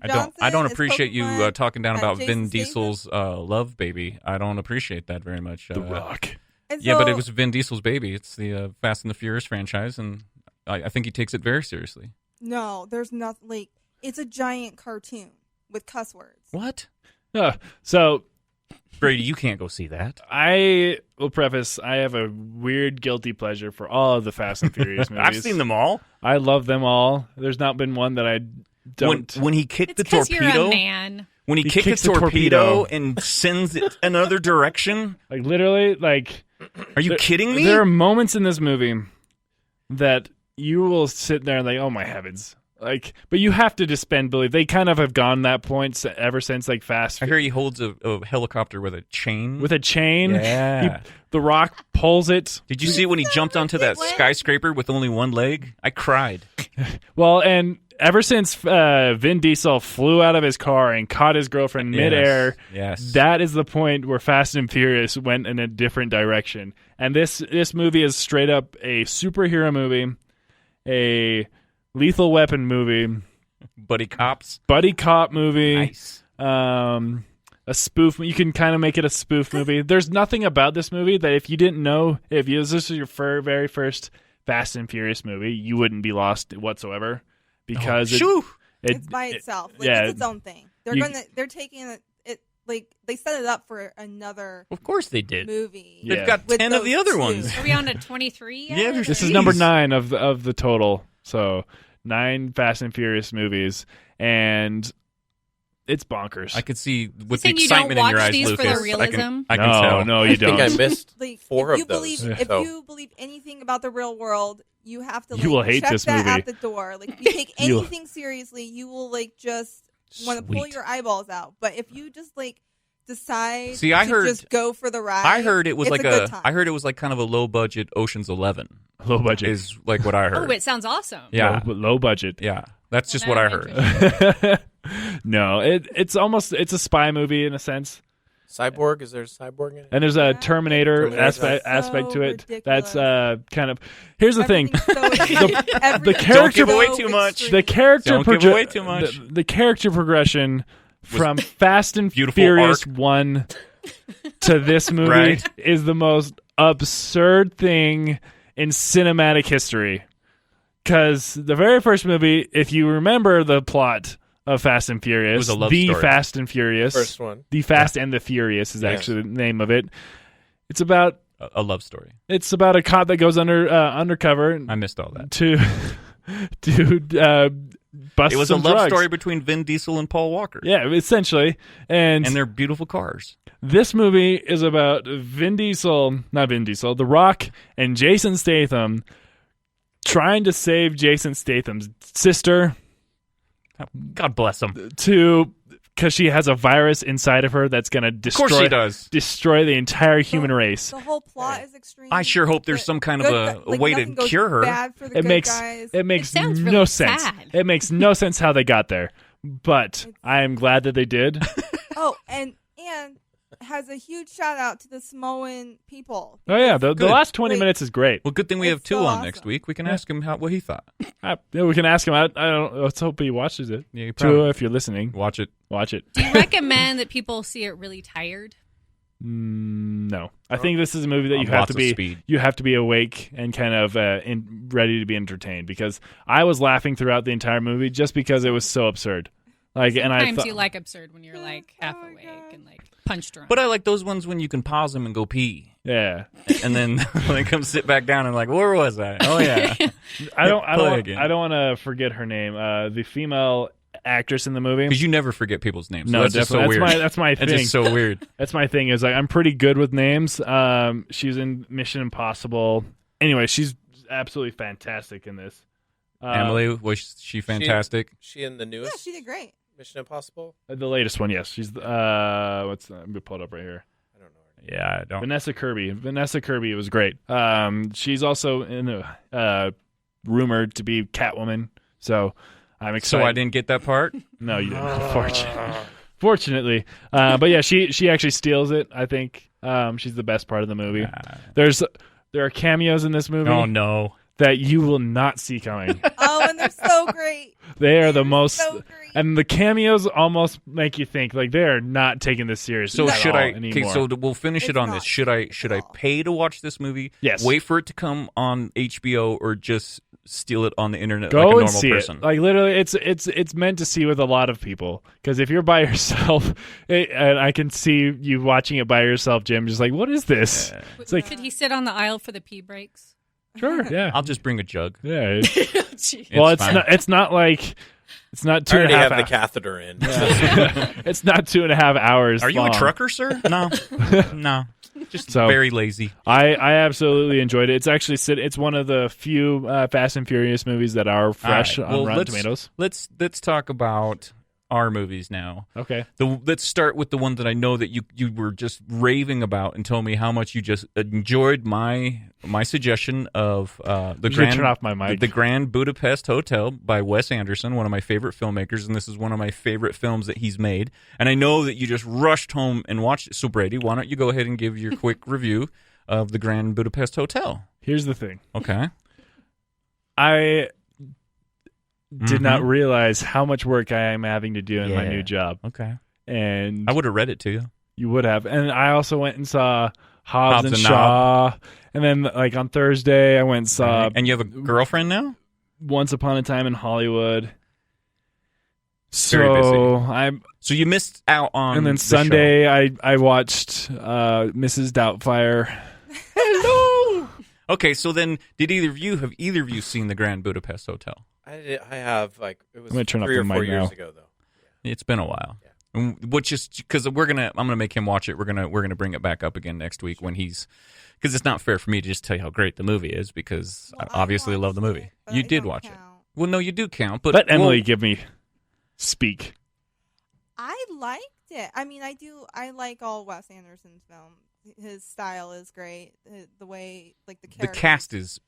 I Johnson, don't it's appreciate poking you fun talking down at about Jason Vin Statham. Diesel's Love Baby. I don't appreciate that very much. The Rock. And Yeah, but it so- was Vin Diesel's baby. It's the Fast and the Furious franchise, and I think he takes it very seriously. No, there's nothing. Like it's a giant cartoon with cuss words. What? So Brady, you can't go see that. I will preface. I have a weird guilty pleasure for all of the Fast and Furious movies. I've seen them all. I love them all. There's not been one that I don't. When he kicked it's the because torpedo, you're a man. when he kicked kicks the the torpedo torpedo. and sends it another direction. Like literally, like Are you kidding me? There are moments in this movie that you will sit there and like, oh my heavens. Like, but you have to suspend belief. They kind of have gone that point ever since like Fast. I hear he holds a helicopter with a chain. With a chain? Yeah. The Rock pulls it. Did you see when he jumped onto that skyscraper with only one leg? I cried. Well, and ever since Vin Diesel flew out of his car and caught his girlfriend midair, that is the point where Fast and Furious went in a different direction. And this movie is straight up a superhero movie, a Lethal Weapon movie, buddy cop movie, nice. A spoof. You can kind of make it a spoof movie. There's nothing about this movie that if you didn't know, if this was your very first Fast and Furious movie, you wouldn't be lost whatsoever because it's by itself. Like, it's its own thing. They're taking it like they set it up for another. Of course they did. Movie. They've got 10 of the other ones. Are we on to 23 yet? Yeah, this is number 9 of the total. So 9 Fast and Furious movies, and it's bonkers. I could see with the you excitement don't in your watch eyes, these Lucas. for the realism? I can tell. No, you don't. I think I missed Like, 4 if of those. If you believe anything about the real world, you have to. Like, you will hate check this that movie at the door. Like, if you take anything seriously, you will like just want to pull your eyeballs out. But if you just like decide to just go for the ride, I heard it was like good time. I heard it was like kind of a low budget Ocean's 11. Low budget is like what I heard. Oh, it sounds awesome. Yeah, low budget. Yeah, that's just what I heard. No, it's a spy movie in a sense. Cyborg, is there a cyborg in it? And there's a Terminator aspect to it. Ridiculous. That's kind of. Here's the thing: the character. Don't give away too much. The character. Don't give away too much. The character progression from Fast and beautiful Furious arc. 1 to this movie is the most absurd thing in cinematic history. Because the very first movie, if you remember the plot of Fast and Furious, it was a love story. Fast and Furious, First one, The Fast and the Furious is actually the name of it. It's about a love story. It's about a cop that goes undercover. I missed all that. To bust. It was some a love drugs. story between Vin Diesel and Paul Walker. Yeah, essentially, and they're beautiful cars. This movie is about The Rock and Jason Statham trying to save Jason Statham's sister. God bless him. Because she has a virus inside of her that's going to destroy. Of course she does. Destroy the entire human race. The whole plot is extreme. I sure hope there's some kind of a way to cure her. Bad for the It good makes guys. it makes sounds no really sense. sad. It makes no sense how they got there, but I am glad that they did. Oh, and has a huge shout out to the Samoan people. Oh yeah, the last 20 minutes is great. Well, good thing we have It's 2 so on next week. We can ask him what he thought. We can ask him. I don't. Let's hope he watches it. Yeah, you Too, if you're listening, watch it. Do you recommend that people see it really tired? No, I think this is a movie that you have to be awake and kind of ready to be entertained. Because I was laughing throughout the entire movie just because it was so absurd. Like, Sometimes you like absurd when you're like half awake and like punch drunk. But I like those ones when you can pause them and go pee. Yeah, and then come sit back down and like, where was I? Oh yeah, I don't want to forget her name. The female actress in the movie, because you never forget people's names. So No, that's definitely. Just so weird. That's my thing. It's just so weird. That's my thing. Is like I'm pretty good with names. She was in Mission Impossible. Anyway, she's absolutely fantastic in this. Emily, was she fantastic? She in the newest? Yeah, she did great. Mission Impossible? The latest one, yes. She's what's that? Let me pull it up right here. I don't know her name. Yeah, I don't. Vanessa Kirby was great. She's also in the rumored to be Catwoman. So I'm excited. So I didn't get that part? No, you didn't. Fortunately. But yeah, she actually steals it, I think. She's the best part of the movie. There are cameos in this movie. Oh no. That you will not see coming. Oh, and they're so great. They are the most, so great. And the cameos almost make you think like they are not taking this seriously. So should I? Anymore. Okay, so we'll finish it on this. Should I pay to watch this movie? Yes. Wait for it to come on HBO or just steal it on the internet Go like a and normal see person? It. Like literally, it's meant to see with a lot of people. Because if you're by yourself, and I can see you watching it by yourself, Jim, just like, what is this? Yeah. It's like, Should he sit on the aisle for the pee breaks? Sure, yeah. I'll just bring a jug. Yeah. Well, it's not like. It's not 2.5 hours. I already have the catheter in. It's not 2.5 hours. Are you long. a trucker, sir? No. No. Just very lazy. I absolutely enjoyed it. It's actually it's one of the few Fast and Furious movies that are fresh on Rotten Tomatoes. Let's talk about our movies now. Okay. Let's start with the one that I know that you were just raving about and told me how much you just enjoyed my suggestion of turn off my mic. The Grand Budapest Hotel by Wes Anderson, one of my favorite filmmakers, and this is one of my favorite films that he's made. And I know that you just rushed home and watched it. So Brady, why don't you go ahead and give your quick review of the Grand Budapest Hotel? Here's the thing. Okay. I did not realize how much work I am having to do in my new job. Okay. And I would have read it to you. You would have. And I also went and saw Hobbs and Shaw. And then, like, on Thursday, I went and saw... And you have a girlfriend now? Once Upon a Time in Hollywood. Very busy. So you missed out on... And then Sunday, I watched Mrs. Doubtfire. Hello! Okay, so then, have either of you seen the Grand Budapest Hotel? I have, like, it was I'm gonna turn 3 up or the 4 mic years now. ago, though. It's been a while. Yeah. Which is because I'm gonna make him watch it. We're gonna bring it back up again next week when because it's not fair for me to just tell you how great the movie is because I obviously love the movie. You did watch it. Well, no, you do count. But let Emily give me speak. I liked it. I mean, I like all Wes Anderson's films. His style is great. The way, like, the cast is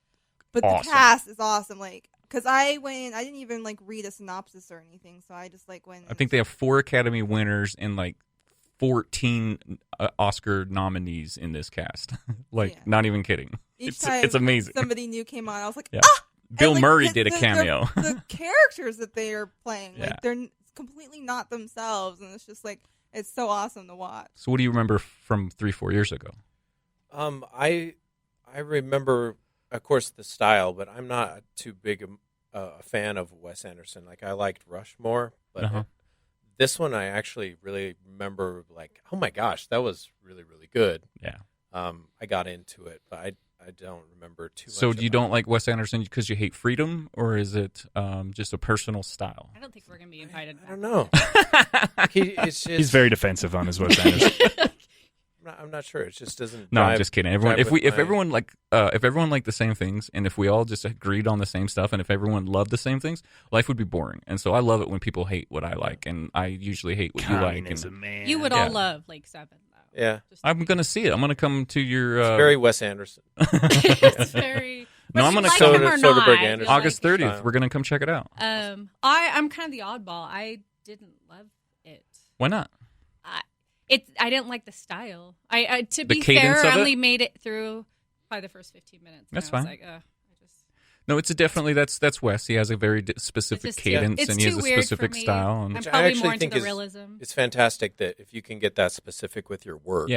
awesome. The cast is awesome. Like, because I didn't even, like, read a synopsis or anything, so I just, like, went. I think they have 4 Academy winners and, like, 14 Oscar nominees in this cast. Not even kidding. It's amazing. Somebody new came on. I was like, Bill Murray did a cameo. The characters that they are playing, like, they're completely not themselves, and it's just, like, it's so awesome to watch. So what do you remember from 3-4 years ago? I remember, of course, the style, but I'm not too big a fan of Wes Anderson. Like, I liked Rush more, but this one I actually really remember, like, oh my gosh, that was really, really good. Yeah. I got into it, but I don't remember too much. So you don't like Wes Anderson because you hate freedom, or is it just a personal style? I don't think we're going to be invited back. I don't know. He's very defensive on his Wes Anderson. I'm not sure. It just doesn't. No, I'm just kidding. If everyone liked the same things, and if we all just agreed on the same stuff, and if everyone loved the same things, life would be boring. And so I love it when people hate what I like, and I usually hate what you like. Man. You would all love Lake 7, though. Yeah, I'm gonna see it. I'm gonna come to your. It's very Wes Anderson. It's very. No, I'm gonna like come. Soderbergh Anderson. August 30th. We're gonna come check it out. I'm kind of the oddball. I didn't love it. Why not? I didn't like the style. To The be cadence fair, of I it? only made it through probably the first 15 minutes. That's I was fine. Like, No, it's definitely that's Wes. He has a very specific cadence, it's and he has too a weird specific for me. style. And I'm I probably actually more into think the is- realism. It's fantastic that if you can get that specific with your work,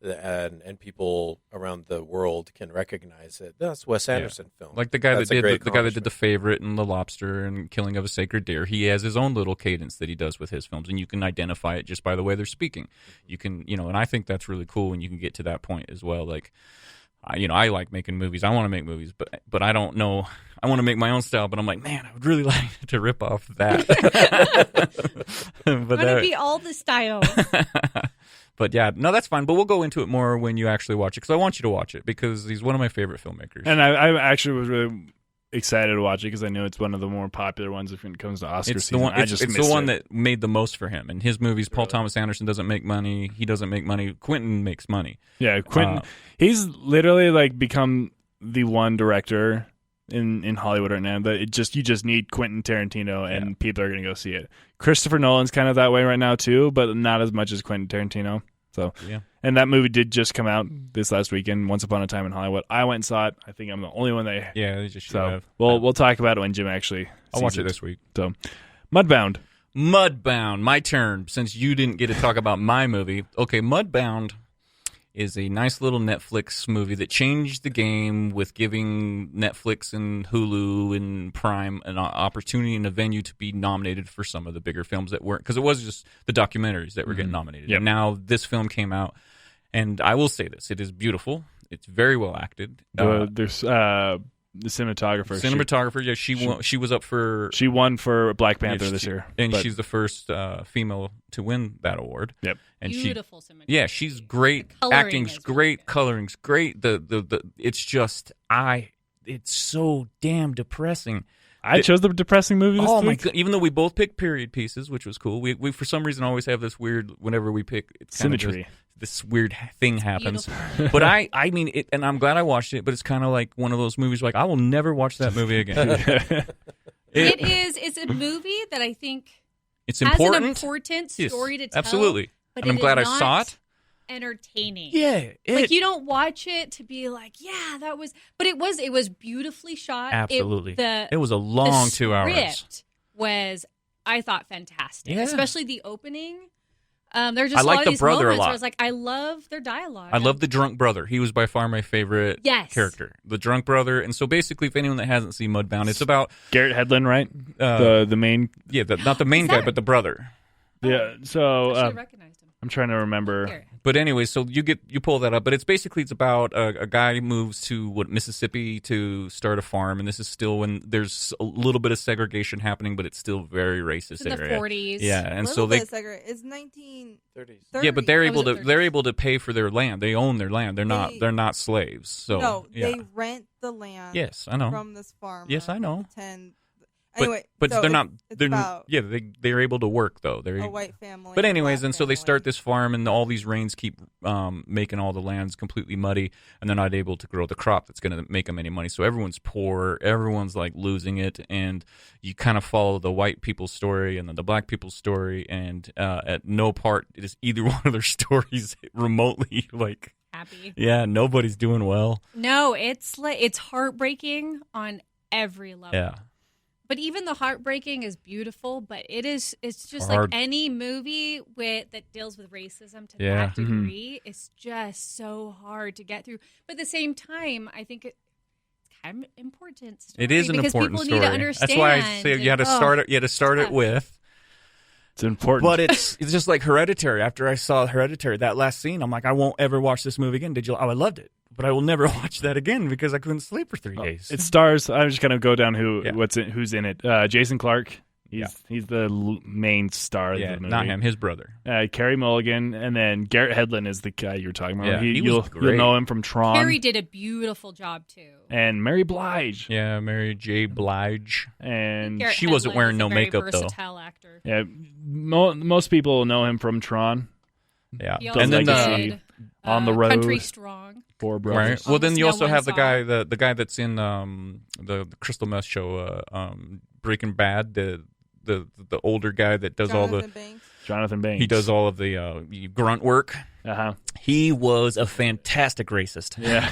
and people around the world can recognize it. That's Wes Anderson film. Like the guy That's that a great did the guy that did The Favorite and The Lobster and Killing of a Sacred Deer. He has his own little cadence that he does with his films, and you can identify it just by the way they're speaking. You can, and I think that's really cool when you can get to that point as well. Like, I like making movies. I want to make movies, but I don't know. I want to make my own style, but I'm like, man, I would really like to rip off that. I want to be all the styles. But yeah, no, that's fine. But we'll go into it more when you actually watch it, because I want you to watch it because he's one of my favorite filmmakers. And I actually was really excited to watch it because I know it's one of the more popular ones when it comes to Oscar season. It's the one that made the most for him. And his movies, Paul Thomas Anderson doesn't make money. He doesn't make money. Quentin makes money. Yeah, Quentin. He's literally like become the one director in Hollywood right now that you just need Quentin Tarantino and people are going to go see it. Christopher Nolan's kind of that way right now too, but not as much as Quentin Tarantino. So, and that movie did just come out this last weekend, Once Upon a Time in Hollywood. I went and saw it. I think I'm the only one that. Yeah, they just should so have. we'll talk about it when Jim actually. I'll watch it this week. So, Mudbound, my turn. Since you didn't get to talk about my movie, okay, Mudbound is a nice little Netflix movie that changed the game with giving Netflix and Hulu and Prime an opportunity and a venue to be nominated for some of the bigger films that weren't, because it was just the documentaries that were getting nominated. Yep. And now this film came out, and I will say this, it is beautiful. It's very well acted. there's The cinematographer. Cinematographer, yeah, she was up for... She won for Black Panther this year. And she's the first female to win that award. Yep. And Beautiful cinematography. Yeah, she's great. Acting's great. Coloring's great. It's just, it's so damn depressing. I chose the depressing movie this week. My God. Even though we both picked period pieces, which was cool. We for some reason always have this weird, whenever we pick... It's symmetry. This weird thing happens. But I mean, and I'm glad I watched it, but it's kind of like one of those movies like, I will never watch that movie again. It's a movie that I think it's has important. An important story to tell. Absolutely. But and I'm glad I saw it. Entertaining. Yeah. Like you don't watch it to be like, yeah, that was, but it was beautifully shot. Absolutely. It was a long 2 hours. The script was, I thought, fantastic. Especially the opening. There's just I like a lot the of these brother moments a lot. where I was like, I love their dialogue. I love the drunk brother. He was by far my favorite character. The drunk brother. And so basically, if anyone that hasn't seen Mudbound, it's about Garrett Hedlund, right? The main. Yeah, not the main guy, but the brother. Yeah. So I recognized him. I'm trying to remember. But anyway, so you pull that up. But it's about a guy who moves to Mississippi to start a farm, and this is still when there's a little bit of segregation happening, but it's still very racist in area. The 40s. Yeah, and so it's 1930s. Yeah, but they're able to pay for their land. They own their land. They're not slaves. So no, they rent the land. Yes, I know. From this farm. Yes, I know. Anyway, but so they're not. About they're able to work though. They're a white family. But anyways, and so they start this farm, and all these rains keep making all the lands completely muddy, and they're not able to grow the crop that's going to make them any money. So everyone's poor. Everyone's like losing it, and you kind of follow the white people's story and then the black people's story, and at no part is either one of their stories remotely like happy. Yeah, nobody's doing well. No, it's heartbreaking on every level. Yeah. But even the heartbreaking is beautiful, but it's just hard. like any movie that deals with racism to that degree, it's just so hard to get through. But at the same time, I think it's kind of important story. It is an important people story. Need to understand. That's why I say you had to start it. You had to start it with. It's important, but it's just like Hereditary. After I saw Hereditary, that last scene, I'm like, I won't ever watch this movie again. Did you? Oh, I loved it. But I will never watch that again because I couldn't sleep for 3 days. It stars. I'm just gonna go down who's in it. Jason Clarke. He's the main star of the movie. Not him. His brother. Carey Mulligan, and then Garrett Hedlund is the guy you were talking about. Yeah, you'll know him from Tron. Carey did a beautiful job too. And Mary Blige. Yeah, Mary J. Blige. And Garrett she wasn't wearing no makeup though. Versatile actor. Yeah, most people know him from Tron. Yeah, and then Legacy, On the Road, Country Strong. Four Brothers. Right. Well, then you also have the guy that's in the Crystal Meth show, Breaking Bad, the older guy that does Jonathan Banks. He does all of the grunt work. He was a fantastic racist. Yeah.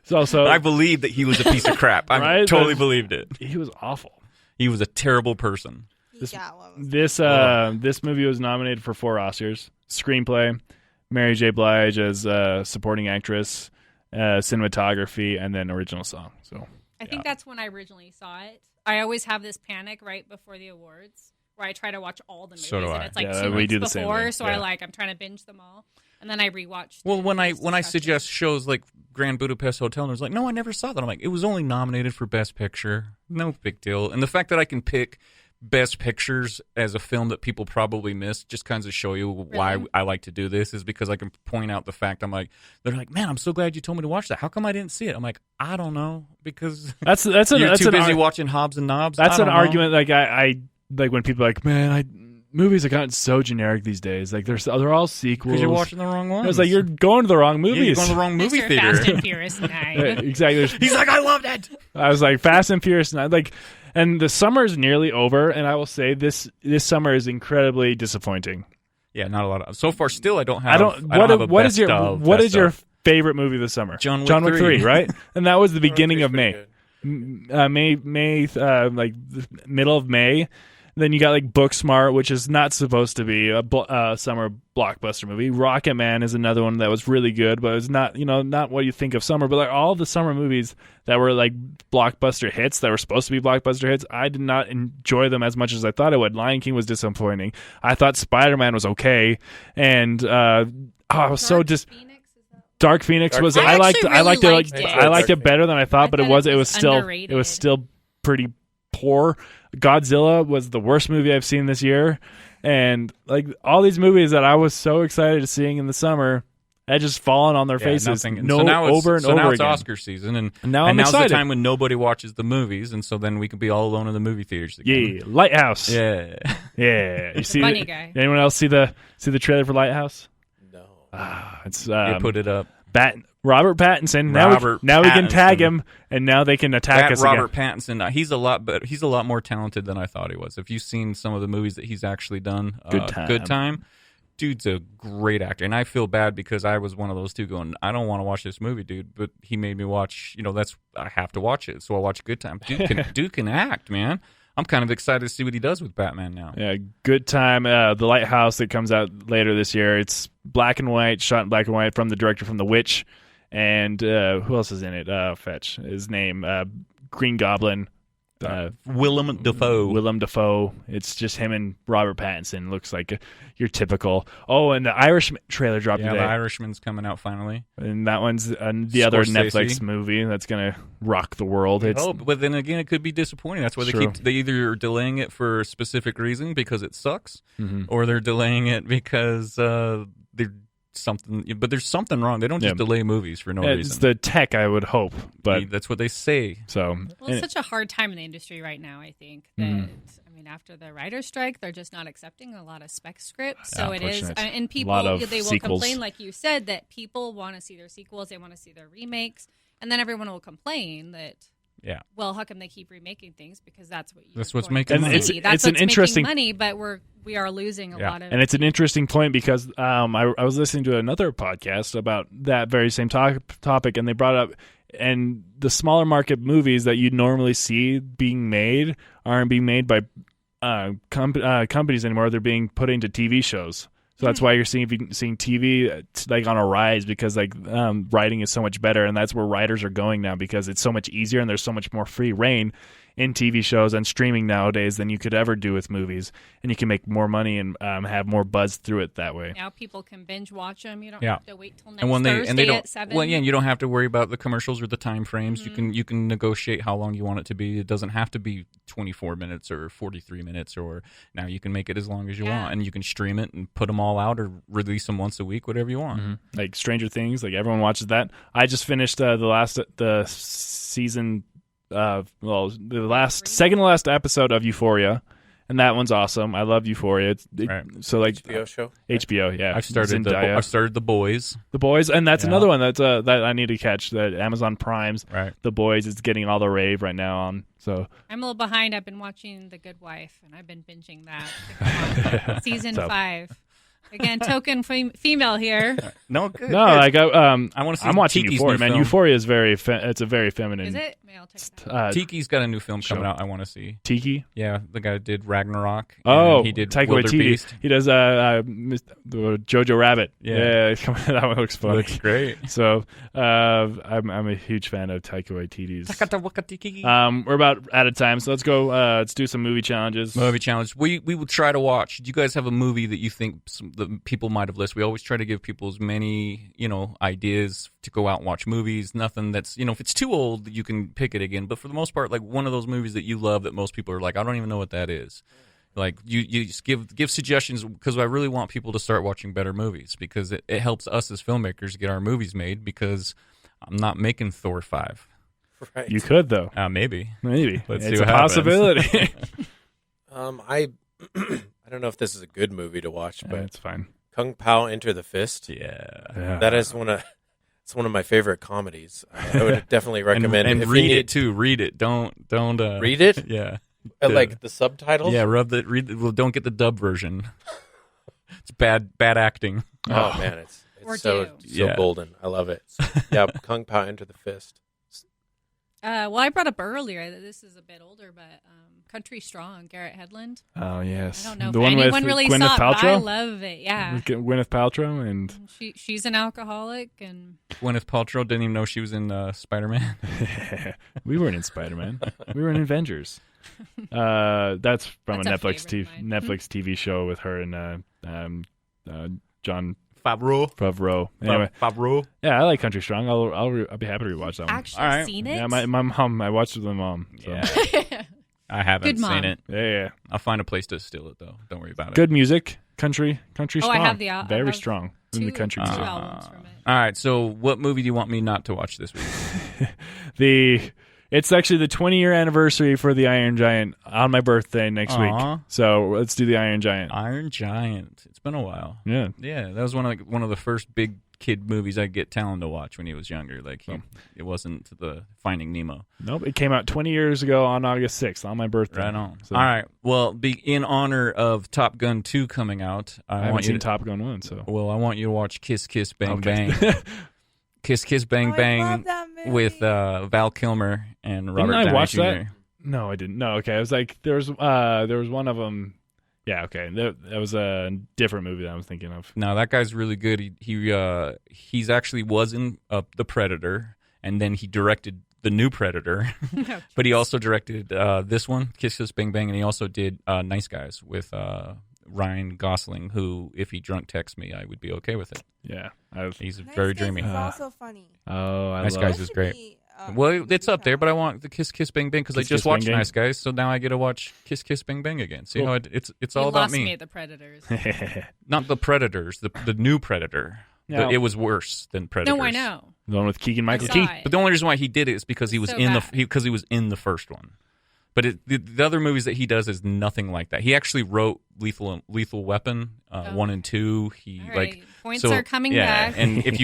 so I believe that he was a piece of crap. I totally believed it. He was awful. He was a terrible person. This movie was nominated for 4 Oscars: screenplay, Mary J. Blige as supporting actress, cinematography, and then original song. So I think that's when I originally saw it. I always have this panic right before the awards where I try to watch all the movies, so do I. And it's like 2 weeks before, so I'm trying to binge them all, and then I rewatched. Well, when I suggest shows like Grand Budapest Hotel, and I was like, no, I never saw that. I'm like, it was only nominated for Best Picture, no big deal. And the fact that I can pick Best Pictures as a film that people probably missed just kind of show you why I like to do this, is because I can point out the fact. They're like, man, I'm so glad you told me to watch that. How come I didn't see it? I'm like, I don't know, because you're too busy watching Hobbs and Knobs. That's an argument. Like I like when people are like, man, movies have gotten so generic these days. Like they're all sequels. Because you're watching the wrong ones. I was like, you're going to the wrong movies. Yeah, you're going to the wrong movie theater. Fast and Furious 9. Exactly. He's like, I loved it. I was like, Fast and Furious 9. Like. And the summer is nearly over, and I will say this summer is incredibly disappointing. Yeah, not a lot of. So far, still, I don't have. What is your favorite movie this summer? John Wick 3, right? And that was the beginning of May. May, like the middle of May. Then you got like Booksmart, which is not supposed to be a summer blockbuster movie. Rocketman is another one that was really good, but it's not not what you think of summer. But like all the summer movies that were like blockbuster hits, that were supposed to be blockbuster hits, I did not enjoy them as much as I thought I would. Lion King was disappointing. I thought Spider-Man was okay, and I was so just. Dark Phoenix Dark was. Phoenix. I liked liked it. I liked it better than I thought, but it thought was still underrated. pretty poor. Godzilla was the worst movie I've seen this year, and like all these movies that I was so excited to seeing in the summer, had just fallen on their faces. Nothing. No, so now it's, over and over now it's again. Oscar season, and Now I'm now's excited. the time when nobody watches the movies, and so then we can be all alone in the movie theaters again. Yeah, Lighthouse. Yeah. Yeah. You see, Funny guy. Anyone else see the trailer for Lighthouse? No. It's You put it up. Robert Pattinson. Robert now we can tag Pattinson. him, and now they can attack That us Robert again. Pattinson, he's a lot more talented than I thought he was. If you've seen some of the movies that he's actually done, Good Time, dude's a great actor. And I feel bad because I was one of those two going, I don't want to watch this movie, dude, but he made me watch, I have to watch it. So I watch Good Time. Dude can act, man. I'm kind of excited to see what he does with Batman now. Yeah, Good Time. The Lighthouse that comes out later this year. It's black and white, shot in black and white from the director from The Witch. And who else is in it? Fetch his name. Green Goblin. Willem Dafoe. It's just him and Robert Pattinson. Looks like your typical. Oh, and the Irishman trailer dropped Yeah, today. The Irishman's coming out finally. And that one's the other Scorsese. Netflix movie that's gonna rock the world. But then again, it could be disappointing. That's why they either are delaying it for a specific reason because it sucks, or they're delaying it because they're something. But there's something wrong. They don't just delay movies for no reason. It's the tech, I would hope, but that's what they say. So Well, it's such a hard time in the industry right now, I think. That, after the writer's strike, they're just not accepting a lot of spec scripts. So it is. And people, they will sequels. complain, like you said, that people want to see their sequels, they want to see their remakes. And then everyone will complain that, well, how come they keep remaking things? Because that's what's making money. It's an interesting money, but we are losing a lot of. And it's an interesting point because I was listening to another podcast about that very same topic, and they brought up, and the smaller market movies that you'd normally see being made aren't being made by companies anymore. They're being put into TV shows. So that's why you're seeing TV like on a rise, because writing is so much better, and that's where writers are going now because it's so much easier and there's so much more free reign in TV shows and streaming nowadays than you could ever do with movies, and you can make more money and have more buzz through it that way. Now people can binge watch them. You don't have to wait till next Thursday they don't, at 7. Well, yeah, and you don't have to worry about the commercials or the time frames. You can negotiate how long you want it to be. It doesn't have to be 24 minutes or 43 minutes, or now you can make it as long as you want, and you can stream it and put them all out or release them once a week, whatever you want. Like Stranger Things, like everyone watches that. I just finished the season. Second to last episode of Euphoria, and that one's awesome. I love Euphoria. So like HBO show. HBO, yeah. I've started The Boys. The Boys, and that's another one that I need to catch. That Amazon Prime's The Boys is getting all the rave right now on. So I'm a little behind. I've been watching The Good Wife, and I've been binging that. Season 5. Again, token female here. No, good. No, good. like I want to see. I'm watching Tiki's Euphoria, new man. film. Euphoria is it's a very feminine. Is it? Maybe I'll check it out. Tiki's got a new film coming out. I want to see. Tiki? Yeah, the guy who did Ragnarok. Oh, he did Taika Wilder Waititi. Beast. He does Jojo Rabbit. Yeah. That one looks funny. Looks great. So I'm a huge fan of Taika Waititi's. Tiki. We're about out of time, so let's go. Let's do some movie challenges. Movie challenge. We will try to watch. Do you guys have a movie that you think the people might have listed? We always try to give people as many ideas to go out and watch movies. Nothing that's if it's too old, you can pick it again. But for the most part, like one of those movies that you love that most people are like, I don't even know what that is. Like you just give suggestions, because I really want people to start watching better movies, because it helps us as filmmakers get our movies made, because I'm not making Thor 5. Right. You could though. Maybe. Let's see what a possibility. I don't know if this is a good movie to watch, but it's fine. Kung Pao Enter the Fist. Yeah. That is one of my favorite comedies. I would definitely recommend and it. read it too. Read it. Don't read it. Yeah. Like the subtitles. Yeah, read it. Well, don't get the dub version. It's bad acting. Oh man, it's so golden. I love it. Yeah, Kung Pao Enter the Fist. Well, I brought up earlier that this is a bit older, but Country Strong, Garrett Hedlund. Oh yes, I don't know the if one anyone with really Gwyneth saw it, but Paltrow? I love it. Yeah, With Gwyneth Paltrow, and she's an alcoholic, and Gwyneth Paltrow didn't even know she was in Spider-Man. We weren't in Spider-Man. We were in Avengers. That's from That's a Netflix favorite of mine. Netflix TV show with her and John Favreau. Anyway, Favreau. yeah, I like Country Strong. I'll be happy to rewatch that one. Actually All right. seen it? Yeah, my mom. I watched it with my mom. So. Yeah. I haven't Good mom. seen it. Yeah. I'll find a place to steal it though. Don't worry about it. Good music, country strong. I have the I very have strong in the country two music. albums from it. All right. So, what movie do you want me not to watch this week? It's actually the 20-year anniversary for the Iron Giant on my birthday next week. So let's do the Iron Giant. Iron Giant. It's been a while. Yeah. Yeah, that was one of the first big kid movies I'd get Talon to watch when he was younger. Like it wasn't the Finding Nemo. Nope, it came out 20 years ago on August 6th on my birthday. Right on. So. All right. Well, in honor of Top Gun 2 coming out, I haven't seen Top Gun 1, so. Well, I want you to watch Kiss Kiss Bang Bang. Kiss Kiss Bang Bang I love that movie. with Val Kilmer and Robert Didn't I Downey watch Jr. that? No, I didn't. No, okay. I was like, there was one of them. Yeah, okay. That was a different movie that I was thinking of. No, that guy's really good. He's actually was in The Predator, and then he directed the new Predator. But he also directed this one, Kiss Kiss Bang Bang, and he also did Nice Guys with Ryan Gosling, who, if he drunk texts me, I would be okay with it. Yeah. He's Nice very Guys dreamy. is also funny. Oh, I Nice love Guys is great. Well, it's up there, but I want the Kiss Kiss Bang Bang because I Kiss, just Kiss, watched Bang, Bang. Nice Guys, so now I get to watch Kiss Kiss Bang Bang again. See Cool. how it's all You about lost me. at the Predators. Not the Predators, the new Predator. No. It was worse than Predators. No, I know. The one with Keegan Michael I Key. saw it. But the only reason why he did it is because he was So in bad. because he was in the first one. But the other movies that he does is nothing like that. He actually wrote Lethal Weapon 1 and 2. He All right. Points so, are coming yeah. back. And have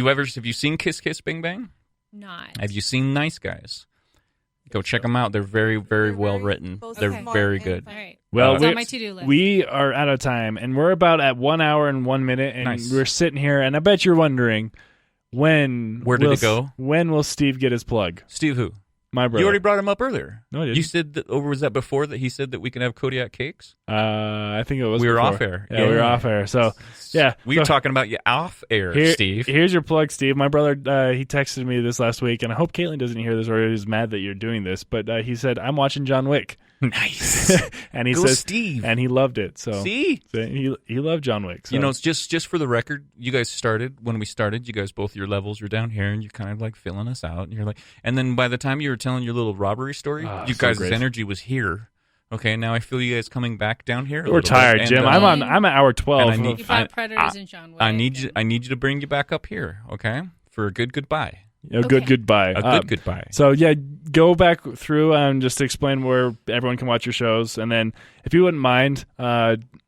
you seen Kiss Kiss Bang Bang? Not. Have you seen Nice Guys? Go check them out. They're very, very well written. both They're smart very and good. funny. All right. Well, It's on my to-do list. we are out of time, and we're about at 1 hour and 1 minute, and Nice. we're sitting here, and I bet you're wondering Where did it go? When will Steve get his plug? Steve who? My brother. You already brought him up earlier. No, I didn't. You said that, or was that before that he said that we can have Kodiak cakes? I think it was. We were before. off air. Yeah, we were Yeah. off air. So, yeah, We were so talking about you off air, Steve. Here's your plug, Steve. My brother, he texted me this last week, and I hope Caitlin doesn't hear this or is mad that you're doing this. But he said, "I'm watching John Wick." Nice. And he Go says, Steve. and he loved it. So See? so he loved John Wick. So. You know, it's just for the record, you guys started, when we started, you guys, both your levels are down here, and you're kind of like filling us out. And you're like, and then by the time you were telling your little robbery story, you so guys' great. energy was here. Okay, now I feel you guys coming back down here. We're tired, bit, Jim. and, I'm at hour 12. and I need- You've got Predators and John Wick. I need you to bring you back up here, okay, for a good goodbye. A good goodbye. A good goodbye. So yeah, go back through and just explain where everyone can watch your shows, and then if you wouldn't mind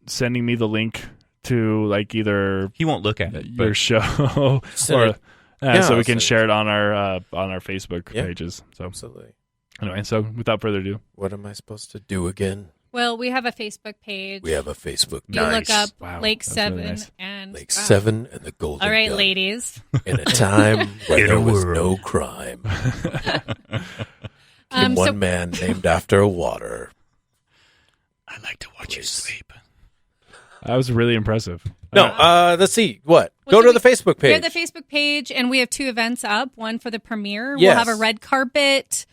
sending me the link to like either He won't look at it. your But show Send or it. Yeah, so we I'll can send it. share it on our Facebook Yeah. pages. So Absolutely. anyway, so without further ado, What am I supposed to do again? Well, we have a Facebook page. We have a Facebook. You look up Wow, Lake that's 7 really nice. and Lake wow. 7 and the Golden All right, Gun. ladies. In a time where In there a was world. no crime. Came So- one man named after water. I like to watch you sleep. that was really impressive. No, let's see. What? Well, Go so to the Facebook We page. have the Facebook page, and we have 2 events up. One for the premiere. Yes. We'll have a red carpet.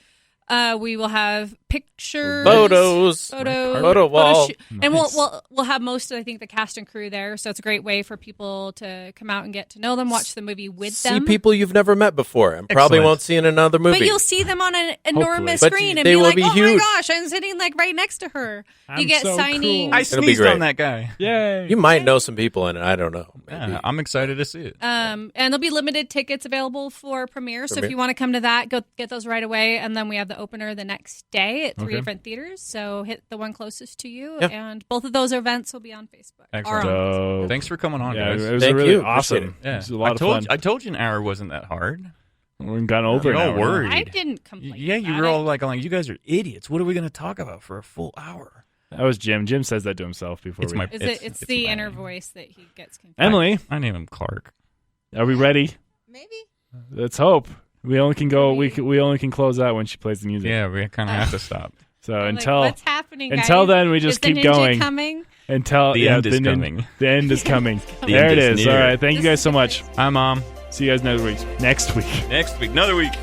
We will have pictures, Photos. Photo wall. and we'll have most of, I think, the cast and crew there. So it's a great way for people to come out and get to know them, watch the movie with See them. people you've never met before and probably Excellent. won't see in another movie. But you'll see them on an enormous But screen and they be will like, be "Oh huge. my gosh, I'm sitting like right next to her." I'm You get so signings. cool. I It'll be sneezed great. on that guy. Yay! You might know some people in it. I don't know. Maybe. Yeah, I'm excited to see it. And there'll be limited tickets available for premiere. So if Premiere. you want to come to that, go get those right away. And then we have the opener the next day at 3 different theaters. So hit the one closest to you. Yeah. And both of those events will be on Facebook. Excellent. Or on So, Thanks for coming on, yeah, guys. it was Thank really you. Appreciate awesome. it. Yeah. It was a lot of fun. I told you an hour wasn't that hard. We've gotten over You're an all hour now. worried. I didn't complain. Yeah, you about were it. all like, you guys are idiots. What are we going to talk about for a full hour? That was Jim. Jim says that to himself before It's we. my- It's the my inner name. voice that he gets confused. Emily, I name him Clark. are we ready? Maybe. Let's hope. We only can go. We only can close out when she plays the music. Yeah, we kind of have to stop. So I'm until like, what's happening, until guys? then, we just Is the keep ninja going. Coming? Until The end is coming. The end is coming. The There end it is is. near. All right. Thank you guys so much. Hi, Mom. See you guys next week. Next week, another week.